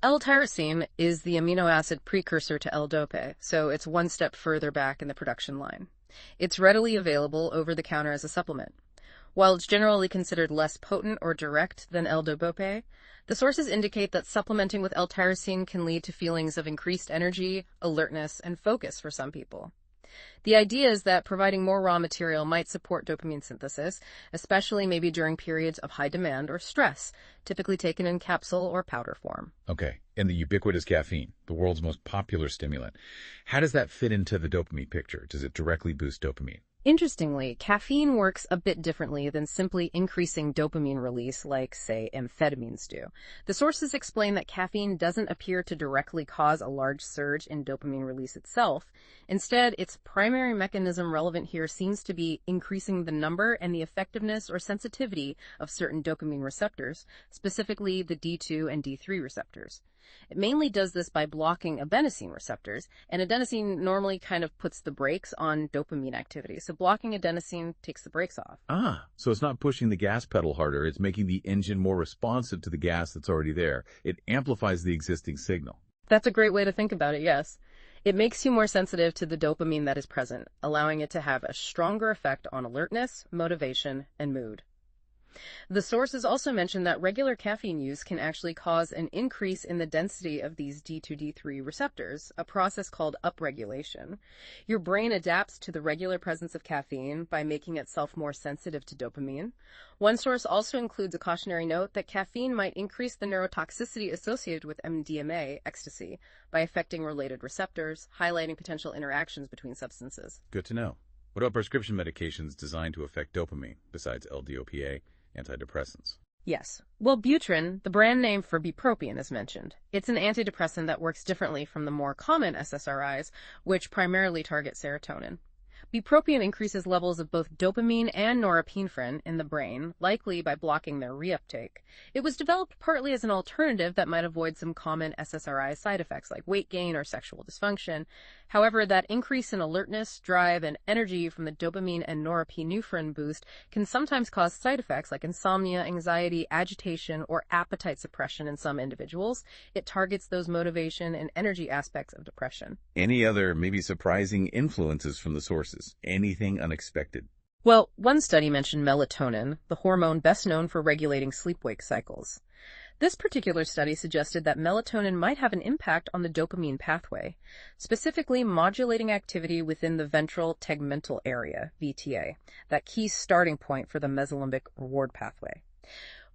L-tyrosine is the amino acid precursor to L-Dopa, so it's one step further back in the production line. It's readily available over the counter as a supplement. While it's generally considered less potent or direct than L-Dopa, the sources indicate that supplementing with L-tyrosine can lead to feelings of increased energy, alertness, and focus for some people. The idea is that providing more raw material might support dopamine synthesis, especially maybe during periods of high demand or stress, typically taken in capsule or powder form. Okay, and the ubiquitous caffeine, the world's most popular stimulant. How does that fit into the dopamine picture? Does it directly boost dopamine? Interestingly, caffeine works a bit differently than simply increasing dopamine release like, say, amphetamines do. The sources explain that caffeine doesn't appear to directly cause a large surge in dopamine release itself. Instead, its primary mechanism relevant here seems to be increasing the number and the effectiveness or sensitivity of certain dopamine receptors, specifically the D2 and D3 receptors. It mainly does this by blocking adenosine receptors, and adenosine normally kind of puts the brakes on dopamine activity. So blocking adenosine takes the brakes off. So it's not pushing the gas pedal harder, it's making the engine more responsive to the gas that's already there. It amplifies the existing signal. That's a great way to think about it, yes. It makes you more sensitive to the dopamine that is present, allowing it to have a stronger effect on alertness, motivation, and mood. The sources also mention that regular caffeine use can actually cause an increase in the density of these D2-D3 receptors, a process called upregulation. Your brain adapts to the regular presence of caffeine by making itself more sensitive to dopamine. One source also includes a cautionary note that caffeine might increase the neurotoxicity associated with MDMA, ecstasy, by affecting related receptors, highlighting potential interactions between substances. Good to know. What about prescription medications designed to affect dopamine, besides LDOPA? Antidepressants. Yes. Wellbutrin, the brand name for bupropion, is mentioned. It's an antidepressant that works differently from the more common SSRIs, which primarily target serotonin. Bupropion increases levels of both dopamine and norepinephrine in the brain, likely by blocking their reuptake. It was developed partly as an alternative that might avoid some common SSRI side effects like weight gain or sexual dysfunction. However, that increase in alertness, drive, and energy from the dopamine and norepinephrine boost can sometimes cause side effects like insomnia, anxiety, agitation, or appetite suppression in some individuals. It targets those motivation and energy aspects of depression. Any other, maybe surprising influences from the sources? Anything unexpected? Well, one study mentioned melatonin, the hormone best known for regulating sleep-wake cycles. This particular study suggested that melatonin might have an impact on the dopamine pathway, specifically modulating activity within the ventral tegmental area, VTA, that key starting point for the mesolimbic reward pathway.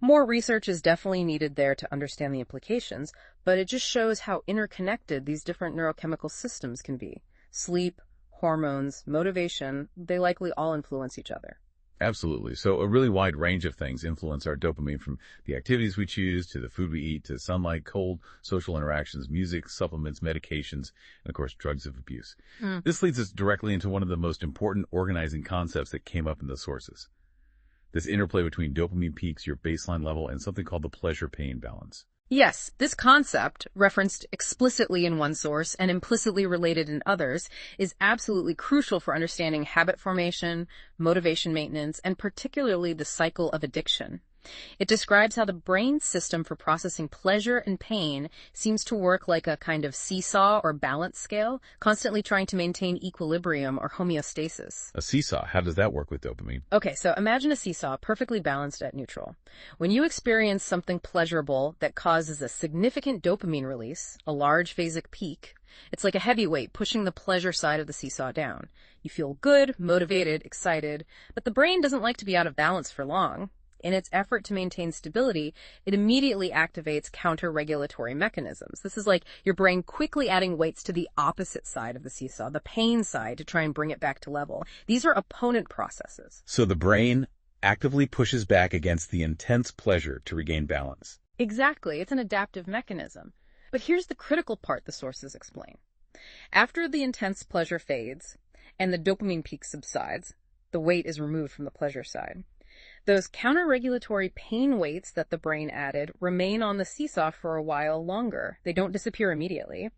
More research is definitely needed there to understand the implications, but it just shows how interconnected these different neurochemical systems can be. Sleep, hormones, motivation, they likely all influence each other. Absolutely. So a really wide range of things influence our dopamine, from the activities we choose, to the food we eat, to sunlight, cold, social interactions, music, supplements, medications, and of course, drugs of abuse. This leads us directly into one of the most important organizing concepts that came up in the sources. This interplay between dopamine peaks, your baseline level, and something called the pleasure-pain balance. Yes, this concept, referenced explicitly in one source and implicitly related in others, is absolutely crucial for understanding habit formation, motivation maintenance, and particularly the cycle of addiction. It describes how the brain's system for processing pleasure and pain seems to work like a kind of seesaw or balance scale, constantly trying to maintain equilibrium or homeostasis. A seesaw, how does that work with dopamine? Okay, so imagine a seesaw perfectly balanced at neutral. When you experience something pleasurable that causes a significant dopamine release, a large phasic peak, it's like a heavyweight pushing the pleasure side of the seesaw down. You feel good, motivated, excited, but the brain doesn't like to be out of balance for long. In its effort to maintain stability, it immediately activates counter-regulatory mechanisms. This is like your brain quickly adding weights to the opposite side of the seesaw, the pain side, to try and bring it back to level. These are opponent processes. So the brain actively pushes back against the intense pleasure to regain balance. Exactly. It's an adaptive mechanism. But here's the critical part the sources explain. After the intense pleasure fades and the dopamine peak subsides, the weight is removed from the pleasure side. Those counter-regulatory pain weights that the brain added remain on the seesaw for a while longer. They don't disappear immediately.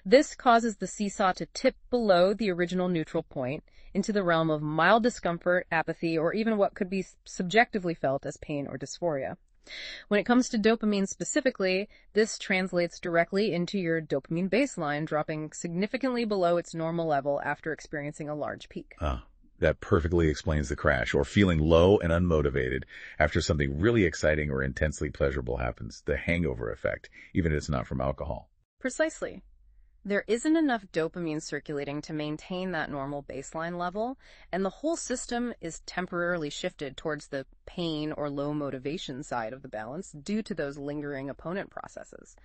This causes the seesaw to tip below the original neutral point into the realm of mild discomfort, apathy, or even what could be subjectively felt as pain or dysphoria. When it comes to dopamine specifically, this translates directly into your dopamine baseline, dropping significantly below its normal level after experiencing a large peak. That perfectly explains the crash, or feeling low and unmotivated after something really exciting or intensely pleasurable happens, the hangover effect, even if it's not from alcohol. Precisely. There isn't enough dopamine circulating to maintain that normal baseline level, and the whole system is temporarily shifted towards the pain or low motivation side of the balance due to those lingering opponent processes.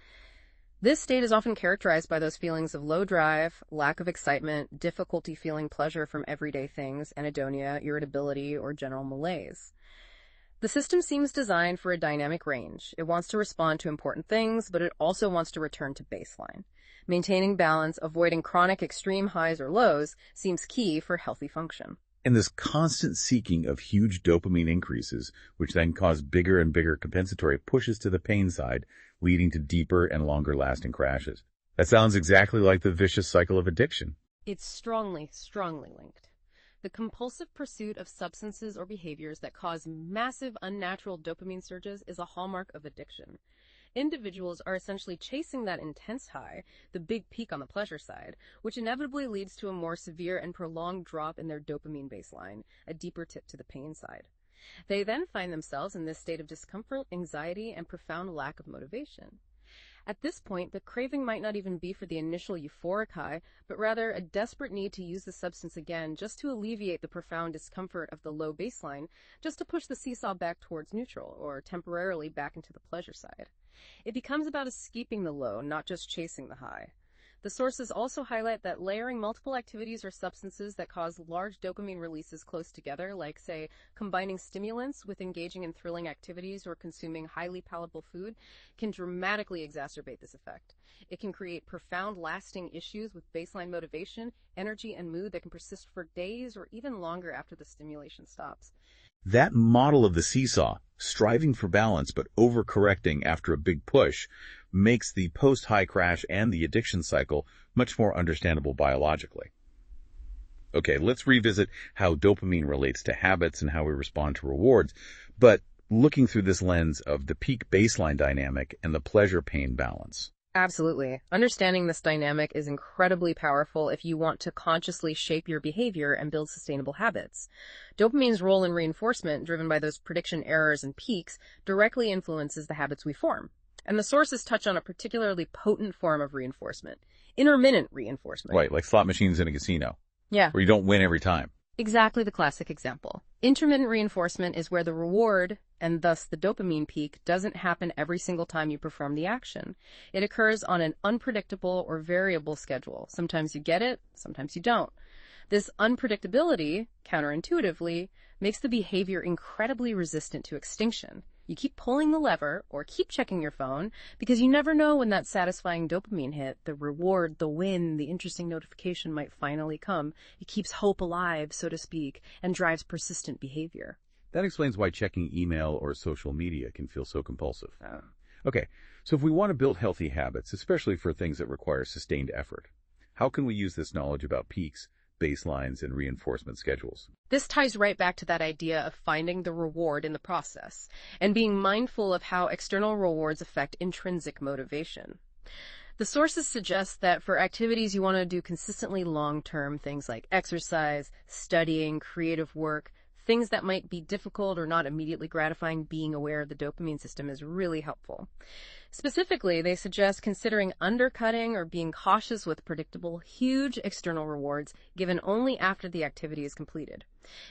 This state is often characterized by those feelings of low drive, lack of excitement, difficulty feeling pleasure from everyday things, anhedonia, irritability, or general malaise. The system seems designed for a dynamic range. It wants to respond to important things, but it also wants to return to baseline. Maintaining balance, avoiding chronic extreme highs or lows, seems key for healthy function. And this constant seeking of huge dopamine increases, which then cause bigger and bigger compensatory pushes to the pain side, leading to deeper and longer-lasting crashes. That sounds exactly like the vicious cycle of addiction. It's strongly, strongly linked. The compulsive pursuit of substances or behaviors that cause massive unnatural dopamine surges is a hallmark of addiction. Individuals are essentially chasing that intense high, the big peak on the pleasure side, which inevitably leads to a more severe and prolonged drop in their dopamine baseline, a deeper tip to the pain side. They then find themselves in this state of discomfort, anxiety, and profound lack of motivation. At this point, the craving might not even be for the initial euphoric high, but rather a desperate need to use the substance again just to alleviate the profound discomfort of the low baseline, just to push the seesaw back towards neutral, or temporarily back into the pleasure side. It becomes about escaping the low, not just chasing the high. The sources also highlight that layering multiple activities or substances that cause large dopamine releases close together, like, say, combining stimulants with engaging in thrilling activities or consuming highly palatable food, can dramatically exacerbate this effect. It can create profound, lasting issues with baseline motivation, energy, and mood that can persist for days or even longer after the stimulation stops. That model of the seesaw, striving for balance but overcorrecting after a big push, makes the post-high crash and the addiction cycle much more understandable biologically. Okay, let's revisit how dopamine relates to habits and how we respond to rewards, but looking through this lens of the peak baseline dynamic and the pleasure-pain balance. Absolutely. Understanding this dynamic is incredibly powerful if you want to consciously shape your behavior and build sustainable habits. Dopamine's role in reinforcement, driven by those prediction errors and peaks, directly influences the habits we form. And the sources touch on a particularly potent form of reinforcement, intermittent reinforcement. Right, like slot machines in a casino. Yeah. Where you don't win every time. Exactly the classic example. Intermittent reinforcement is where the reward, and thus the dopamine peak, doesn't happen every single time you perform the action. It occurs on an unpredictable or variable schedule. Sometimes you get it, sometimes you don't. This unpredictability, counterintuitively, makes the behavior incredibly resistant to extinction. You keep pulling the lever or keep checking your phone because you never know when that satisfying dopamine hit, the reward, the win, the interesting notification might finally come. It keeps hope alive, so to speak, and drives persistent behavior. That explains why checking email or social media can feel so compulsive. Okay, so if we want to build healthy habits, especially for things that require sustained effort, how can we use this knowledge about peaks, baselines, and reinforcement schedules? This ties right back to that idea of finding the reward in the process and being mindful of how external rewards affect intrinsic motivation. The sources suggest that for activities you want to do consistently long-term, things like exercise, studying, creative work, things that might be difficult or not immediately gratifying, being aware of the dopamine system is really helpful. Specifically, they suggest considering undercutting or being cautious with predictable, huge external rewards given only after the activity is completed.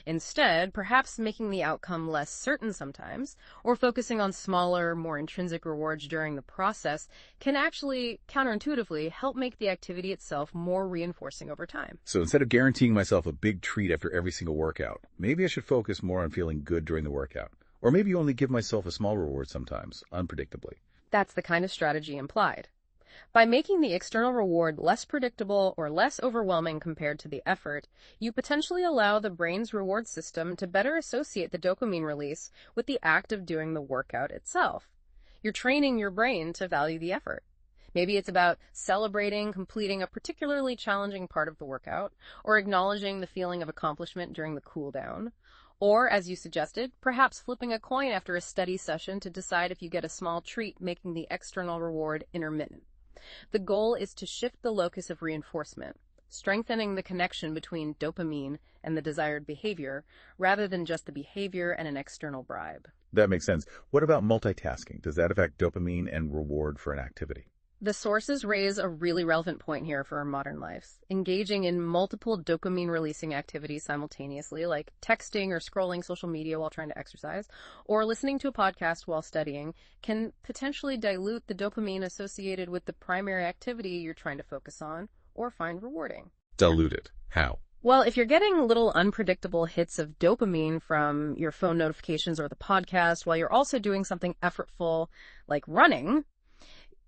Instead, perhaps making the outcome less certain sometimes, or focusing on smaller, more intrinsic rewards during the process can actually, counterintuitively, help make the activity itself more reinforcing over time. So instead of guaranteeing myself a big treat after every single workout, maybe I should focus more on feeling good during the workout. Or maybe only give myself a small reward sometimes, unpredictably. That's the kind of strategy implied. By making the external reward less predictable or less overwhelming compared to the effort, you potentially allow the brain's reward system to better associate the dopamine release with the act of doing the workout itself. You're training your brain to value the effort. Maybe it's about celebrating completing a particularly challenging part of the workout, or acknowledging the feeling of accomplishment during the cool down. Or, as you suggested, perhaps flipping a coin after a study session to decide if you get a small treat, making the external reward intermittent. The goal is to shift the locus of reinforcement, strengthening the connection between dopamine and the desired behavior, rather than just the behavior and an external bribe. That makes sense. What about multitasking? Does that affect dopamine and reward for an activity? The sources raise a really relevant point here for our modern lives. Engaging in multiple dopamine-releasing activities simultaneously, like texting or scrolling social media while trying to exercise, or listening to a podcast while studying, can potentially dilute the dopamine associated with the primary activity you're trying to focus on or find rewarding. Dilute it. How? Well, if you're getting little unpredictable hits of dopamine from your phone notifications or the podcast while you're also doing something effortful like running,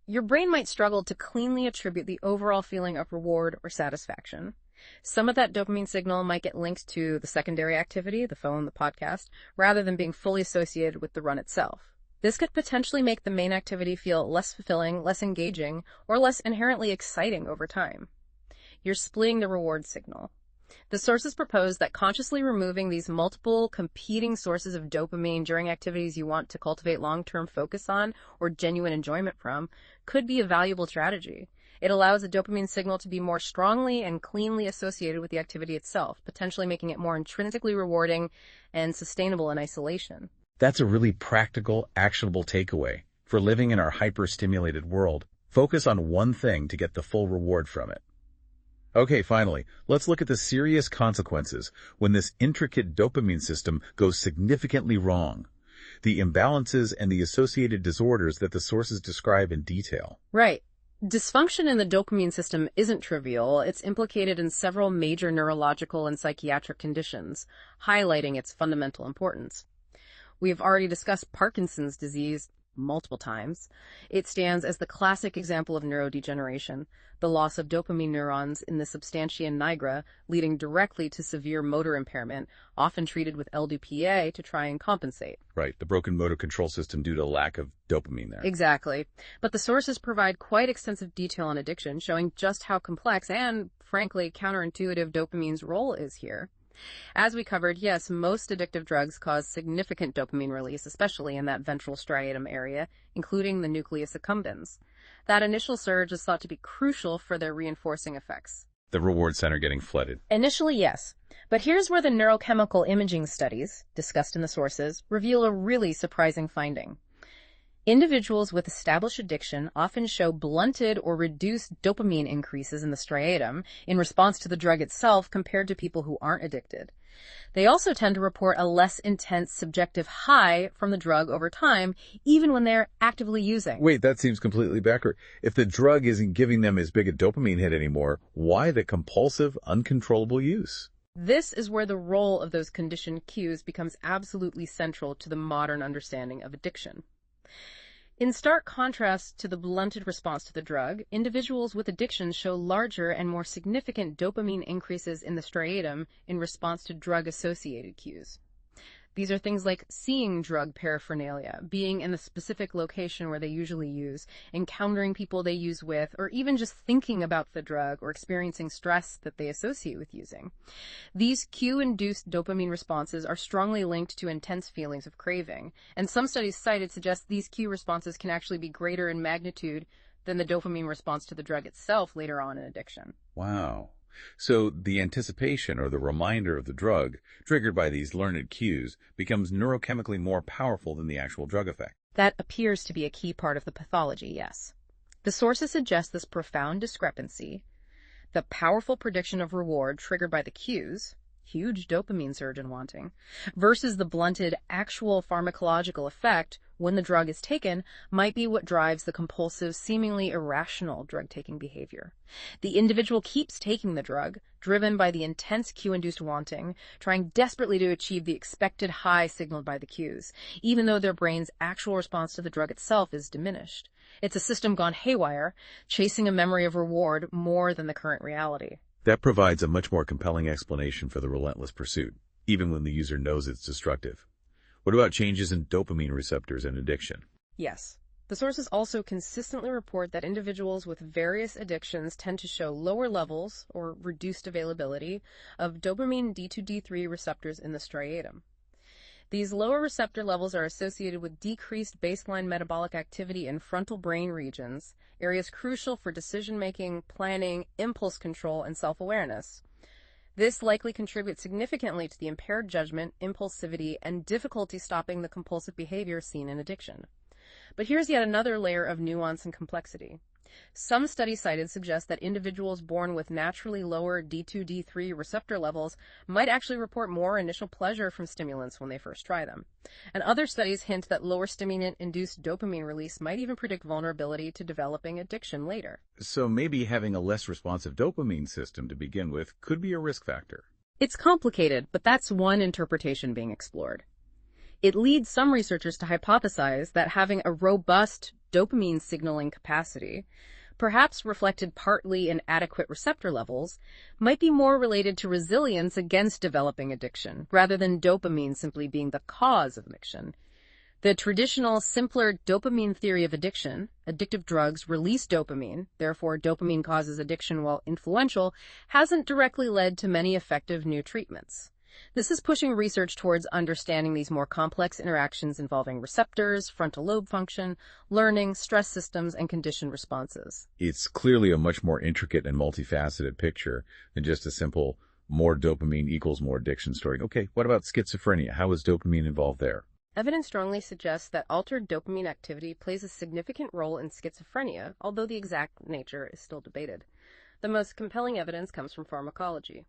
your brain might struggle to cleanly attribute the overall feeling of reward or satisfaction. Some of that dopamine signal might get linked to the secondary activity, the phone, the podcast, rather than being fully associated with the run itself. This could potentially make the main activity feel less fulfilling, less engaging, or less inherently exciting over time. You're splitting the reward signal. The sources propose that consciously removing these multiple competing sources of dopamine during activities you want to cultivate long-term focus on or genuine enjoyment from could be a valuable strategy. It allows the dopamine signal to be more strongly and cleanly associated with the activity itself, potentially making it more intrinsically rewarding and sustainable in isolation. That's a really practical, actionable takeaway. For living in our hyper-stimulated world, focus on one thing to get the full reward from it. Okay, finally, let's look at the serious consequences when this intricate dopamine system goes significantly wrong. The imbalances and the associated disorders that the sources describe in detail. Right. Dysfunction in the dopamine system isn't trivial. It's implicated in several major neurological and psychiatric conditions, highlighting its fundamental importance. We've already discussed Parkinson's disease multiple times. It stands as the classic example of neurodegeneration, the loss of dopamine neurons in the substantia nigra, leading directly to severe motor impairment, often treated with LDPA to try and compensate. Right, the broken motor control system due to lack of dopamine there. Exactly. But the sources provide quite extensive detail on addiction, showing just how complex and, frankly, counterintuitive dopamine's role is here. As we covered, yes, most addictive drugs cause significant dopamine release, especially in that ventral striatum area, including the nucleus accumbens. That initial surge is thought to be crucial for their reinforcing effects. The reward center getting flooded. Initially, yes. But here's where the neurochemical imaging studies, discussed in the sources, reveal a really surprising finding. Individuals with established addiction often show blunted or reduced dopamine increases in the striatum in response to the drug itself compared to people who aren't addicted. They also tend to report a less intense subjective high from the drug over time, even when they're actively using. Wait, that seems completely backward. If the drug isn't giving them as big a dopamine hit anymore, why the compulsive, uncontrollable use? This is where the role of those conditioned cues becomes absolutely central to the modern understanding of addiction. In stark contrast to the blunted response to the drug, individuals with addictions show larger and more significant dopamine increases in the striatum in response to drug-associated cues. These are things like seeing drug paraphernalia, being in the specific location where they usually use, encountering people they use with, or even just thinking about the drug or experiencing stress that they associate with using. These cue-induced dopamine responses are strongly linked to intense feelings of craving, and some studies cited suggest these cue responses can actually be greater in magnitude than the dopamine response to the drug itself later on in addiction. Wow. So the anticipation or the reminder of the drug, triggered by these learned cues, becomes neurochemically more powerful than the actual drug effect. That appears to be a key part of the pathology, yes. The sources suggest this profound discrepancy, the powerful prediction of reward triggered by the cues, huge dopamine surge in wanting, versus the blunted actual pharmacological effect when the drug is taken might be what drives the compulsive, seemingly irrational drug-taking behavior. The individual keeps taking the drug, driven by the intense cue-induced wanting, trying desperately to achieve the expected high signaled by the cues, even though their brain's actual response to the drug itself is diminished. It's a system gone haywire, chasing a memory of reward more than the current reality. That provides a much more compelling explanation for the relentless pursuit, even when the user knows it's destructive. What about changes in dopamine receptors and addiction? Yes. The sources also consistently report that individuals with various addictions tend to show lower levels, or reduced availability, of dopamine D2-D3 receptors in the striatum. These lower receptor levels are associated with decreased baseline metabolic activity in frontal brain regions, areas crucial for decision-making, planning, impulse control, and self-awareness. This likely contributes significantly to the impaired judgment, impulsivity, and difficulty stopping the compulsive behavior seen in addiction. But here's yet another layer of nuance and complexity. Some studies cited suggest that individuals born with naturally lower D2-D3 receptor levels might actually report more initial pleasure from stimulants when they first try them. And other studies hint that lower stimulant-induced dopamine release might even predict vulnerability to developing addiction later. So maybe having a less responsive dopamine system to begin with could be a risk factor. It's complicated, but that's one interpretation being explored. It leads some researchers to hypothesize that having a robust dopamine signaling capacity, perhaps reflected partly in adequate receptor levels, might be more related to resilience against developing addiction, rather than dopamine simply being the cause of addiction. The traditional, simpler dopamine theory of addiction, addictive drugs release dopamine, therefore dopamine causes addiction while influential, hasn't directly led to many effective new treatments. This is pushing research towards understanding these more complex interactions involving receptors, frontal lobe function, learning, stress systems, and conditioned responses. It's clearly a much more intricate and multifaceted picture than just a simple more dopamine equals more addiction story. Okay, what about schizophrenia? How is dopamine involved there? Evidence strongly suggests that altered dopamine activity plays a significant role in schizophrenia, although the exact nature is still debated. The most compelling evidence comes from pharmacology.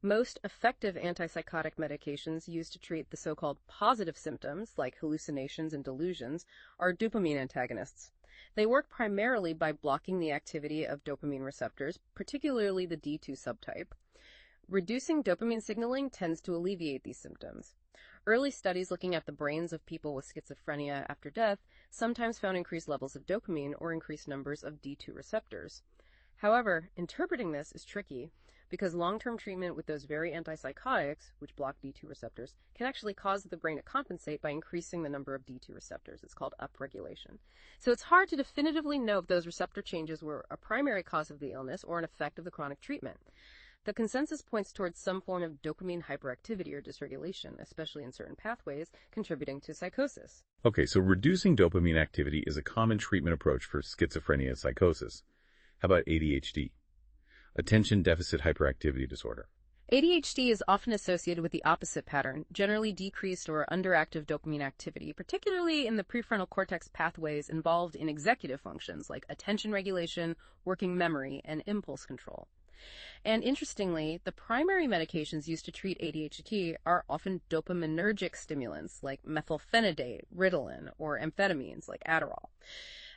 Most effective antipsychotic medications used to treat the so-called positive symptoms, like hallucinations and delusions, are dopamine antagonists. They work primarily by blocking the activity of dopamine receptors, particularly the D2 subtype. Reducing dopamine signaling tends to alleviate these symptoms. Early studies looking at the brains of people with schizophrenia after death sometimes found increased levels of dopamine or increased numbers of D2 receptors. However, interpreting this is tricky, because long-term treatment with those very antipsychotics, which block D2 receptors, can actually cause the brain to compensate by increasing the number of D2 receptors. It's called upregulation. So it's hard to definitively know if those receptor changes were a primary cause of the illness or an effect of the chronic treatment. The consensus points towards some form of dopamine hyperactivity or dysregulation, especially in certain pathways, contributing to psychosis. Okay, so reducing dopamine activity is a common treatment approach for schizophrenia psychosis. How about ADHD? Attention Deficit Hyperactivity Disorder. ADHD is often associated with the opposite pattern, generally decreased or underactive dopamine activity, particularly in the prefrontal cortex pathways involved in executive functions like attention regulation, working memory, and impulse control. And interestingly, the primary medications used to treat ADHD are often dopaminergic stimulants like methylphenidate, Ritalin, or amphetamines like Adderall.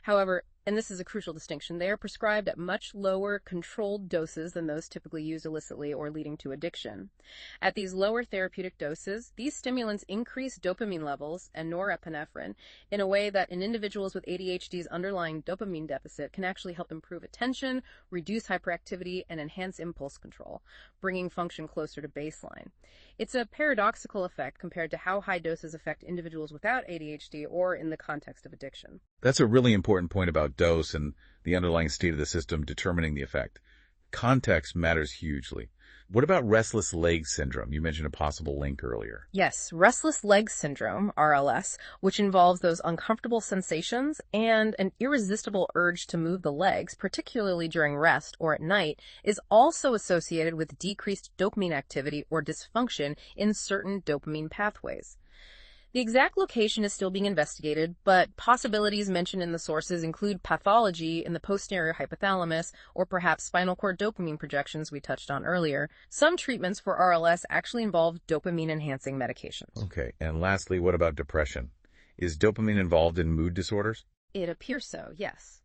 However, and this is a crucial distinction, they are prescribed at much lower controlled doses than those typically used illicitly or leading to addiction. At these lower therapeutic doses, these stimulants increase dopamine levels and norepinephrine in a way that in individuals with ADHD's underlying dopamine deficit can actually help improve attention, reduce hyperactivity, and enhance impulse control, bringing function closer to baseline. It's a paradoxical effect compared to how high doses affect individuals without ADHD or in the context of addiction. That's a really important point about dose and the underlying state of the system determining the effect. Context matters hugely. What about restless leg syndrome? You mentioned a possible link earlier. Yes, restless leg syndrome, RLS, which involves those uncomfortable sensations and an irresistible urge to move the legs, particularly during rest or at night, is also associated with decreased dopamine activity or dysfunction in certain dopamine pathways. The exact location is still being investigated, but possibilities mentioned in the sources include pathology in the posterior hypothalamus or perhaps spinal cord dopamine projections we touched on earlier. Some treatments for RLS actually involve dopamine-enhancing medications. Okay, and lastly, what about depression? Is dopamine involved in mood disorders? It appears so, yes.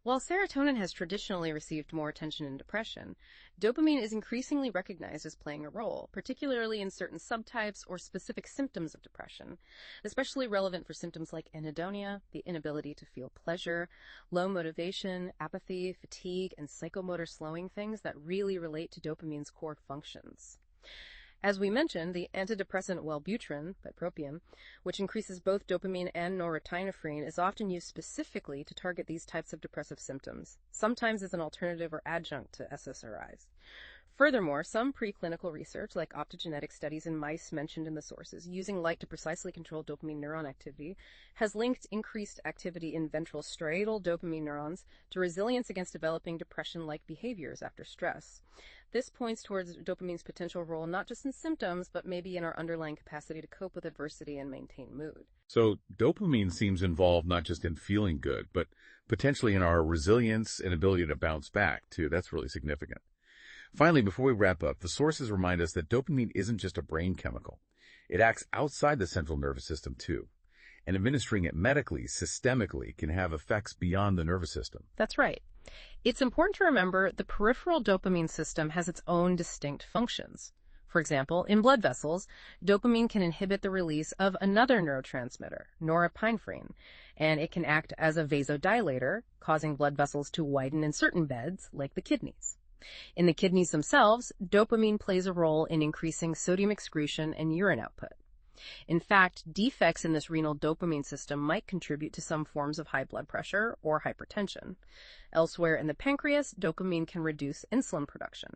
While serotonin has traditionally received more attention in depression, dopamine is increasingly recognized as playing a role, particularly in certain subtypes or specific symptoms of depression, especially relevant for symptoms like anhedonia, the inability to feel pleasure, low motivation, apathy, fatigue, and psychomotor slowing, things that really relate to dopamine's core functions. As we mentioned, the antidepressant Wellbutrin, bupropion, which increases both dopamine and norepinephrine, is often used specifically to target these types of depressive symptoms, sometimes as an alternative or adjunct to SSRIs. Furthermore, some preclinical research, like optogenetic studies in mice mentioned in the sources, using light to precisely control dopamine neuron activity, has linked increased activity in ventral striatal dopamine neurons to resilience against developing depression-like behaviors after stress. This points towards dopamine's potential role not just in symptoms, but maybe in our underlying capacity to cope with adversity and maintain mood. So dopamine seems involved not just in feeling good, but potentially in our resilience and ability to bounce back, too. That's really significant. Finally, before we wrap up, the sources remind us that dopamine isn't just a brain chemical. It acts outside the central nervous system, too. And administering it medically, systemically, can have effects beyond the nervous system. That's right. It's important to remember the peripheral dopamine system has its own distinct functions. For example, in blood vessels, dopamine can inhibit the release of another neurotransmitter, norepinephrine, and it can act as a vasodilator, causing blood vessels to widen in certain beds, like the kidneys. In the kidneys themselves, dopamine plays a role in increasing sodium excretion and urine output. In fact, defects in this renal dopamine system might contribute to some forms of high blood pressure or hypertension. Elsewhere in the pancreas, dopamine can reduce insulin production.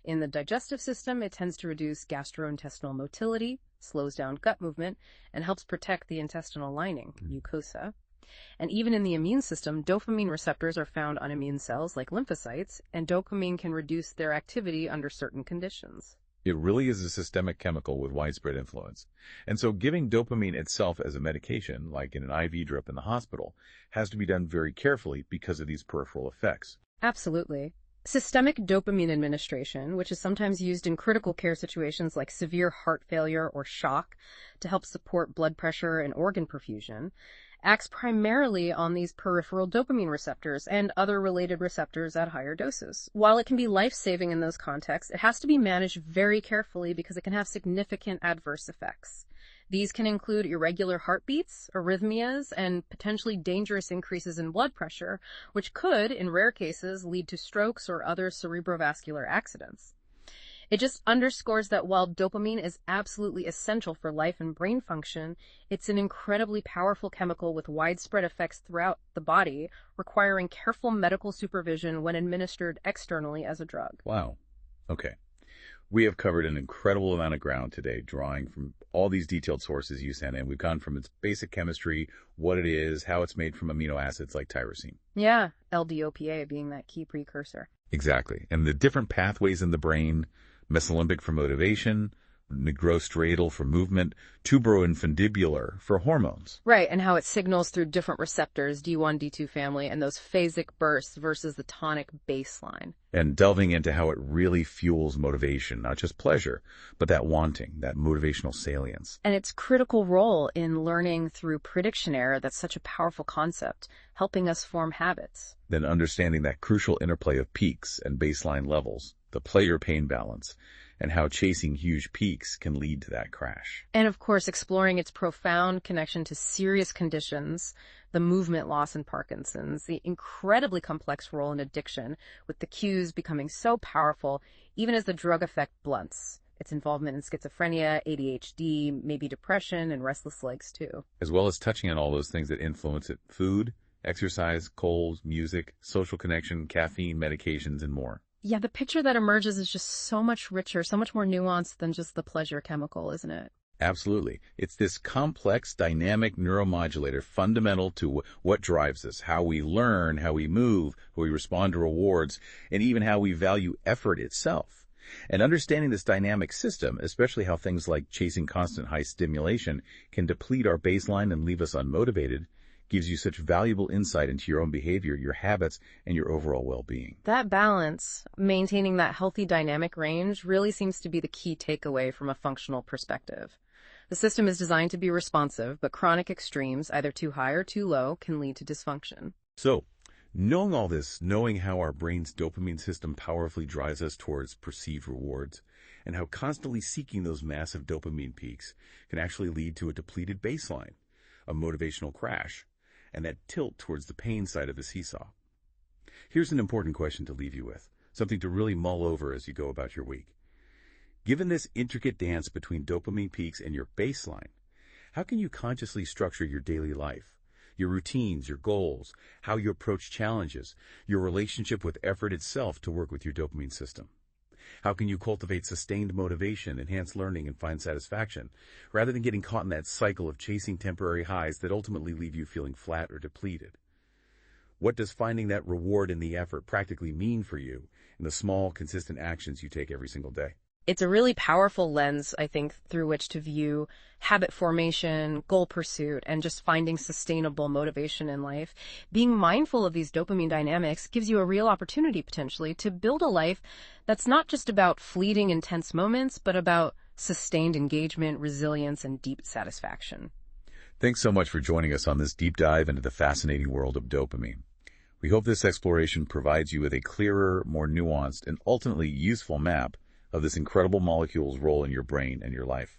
In the digestive system, it tends to reduce gastrointestinal motility, slows down gut movement, and helps protect the intestinal lining, mucosa. And even in the immune system, dopamine receptors are found on immune cells like lymphocytes, and dopamine can reduce their activity under certain conditions. It really is a systemic chemical with widespread influence. And so giving dopamine itself as a medication, like in an IV drip in the hospital, has to be done very carefully because of these peripheral effects. Absolutely. Systemic dopamine administration, which is sometimes used in critical care situations like severe heart failure or shock to help support blood pressure and organ perfusion, acts primarily on these peripheral dopamine receptors and other related receptors at higher doses. While it can be life-saving in those contexts, it has to be managed very carefully because it can have significant adverse effects. These can include irregular heartbeats, arrhythmias, and potentially dangerous increases in blood pressure, which could, in rare cases, lead to strokes or other cerebrovascular accidents. It just underscores that while dopamine is absolutely essential for life and brain function, it's an incredibly powerful chemical with widespread effects throughout the body, requiring careful medical supervision when administered externally as a drug. Wow. Okay. We have covered an incredible amount of ground today, drawing from all these detailed sources you sent in. We've gone from its basic chemistry, what it is, how it's made from amino acids like tyrosine. Yeah, LDOPA being that key precursor. Exactly. And the different pathways in the brain, mesolimbic for motivation, nigrostriatal for movement, tuberoinfundibular for hormones. Right, and how it signals through different receptors, D1, D2 family, and those phasic bursts versus the tonic baseline. And delving into how it really fuels motivation, not just pleasure, but that wanting, that motivational salience. And its critical role in learning through prediction error, that's such a powerful concept, helping us form habits. Then understanding that crucial interplay of peaks and baseline levels, the pleasure-pain balance, and how chasing huge peaks can lead to that crash. And of course, exploring its profound connection to serious conditions, the movement loss in Parkinson's, the incredibly complex role in addiction, with the cues becoming so powerful, even as the drug effect blunts. Its involvement in schizophrenia, ADHD, maybe depression, and restless legs too. As well as touching on all those things that influence it: food, exercise, colds, music, social connection, caffeine, medications, and more. Yeah, the picture that emerges is just so much richer, so much more nuanced than just the pleasure chemical, isn't it? Absolutely. It's this complex, dynamic neuromodulator fundamental to what drives us, how we learn, how we move, how we respond to rewards, and even how we value effort itself. And understanding this dynamic system, especially how things like chasing constant high stimulation can deplete our baseline and leave us unmotivated, gives you such valuable insight into your own behavior, your habits, and your overall well-being. That balance, maintaining that healthy dynamic range, really seems to be the key takeaway from a functional perspective. The system is designed to be responsive, but chronic extremes, either too high or too low, can lead to dysfunction. So, knowing all this, knowing how our brain's dopamine system powerfully drives us towards perceived rewards, and how constantly seeking those massive dopamine peaks can actually lead to a depleted baseline, a motivational crash, and that tilt towards the pain side of the seesaw. Here's an important question to leave you with, something to really mull over as you go about your week. Given this intricate dance between dopamine peaks and your baseline, how can you consciously structure your daily life, your routines, your goals, how you approach challenges, your relationship with effort itself to work with your dopamine system? How can you cultivate sustained motivation, enhance learning, and find satisfaction, rather than getting caught in that cycle of chasing temporary highs that ultimately leave you feeling flat or depleted? What does finding that reward in the effort practically mean for you in the small, consistent actions you take every single day? It's a really powerful lens, I think, through which to view habit formation, goal pursuit, and just finding sustainable motivation in life. Being mindful of these dopamine dynamics gives you a real opportunity, potentially, to build a life that's not just about fleeting, intense moments, but about sustained engagement, resilience, and deep satisfaction. Thanks so much for joining us on this deep dive into the fascinating world of dopamine. We hope this exploration provides you with a clearer, more nuanced, and ultimately useful map of this incredible molecule's role in your brain and your life.